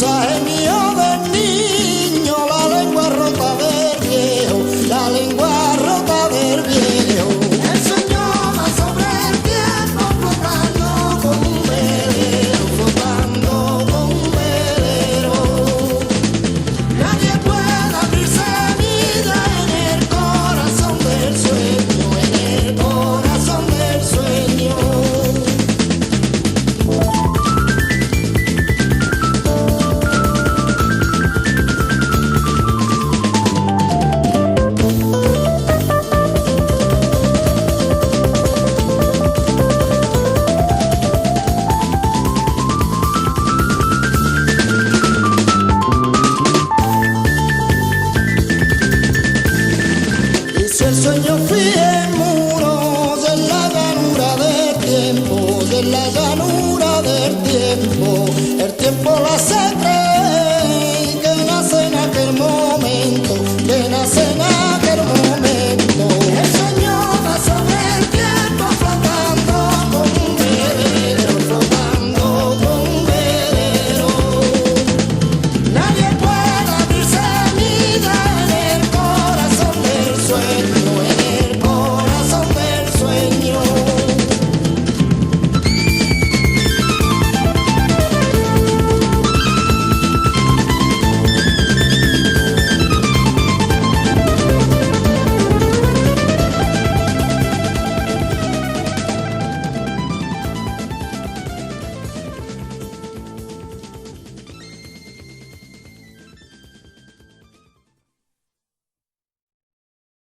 Cruza genio del niño, la lengua rota del viejo, la lengua rota del viejo. El sueño va sobre el tiempo, flotando como un velero, flotando como un velero. Nadie puede abrir semilla en el corazón del sueño, en el corazón del sueño. Y si el sueño fue muros en la llanura del tiempo, en la llanura del tiempo, el tiempo lo hace creer.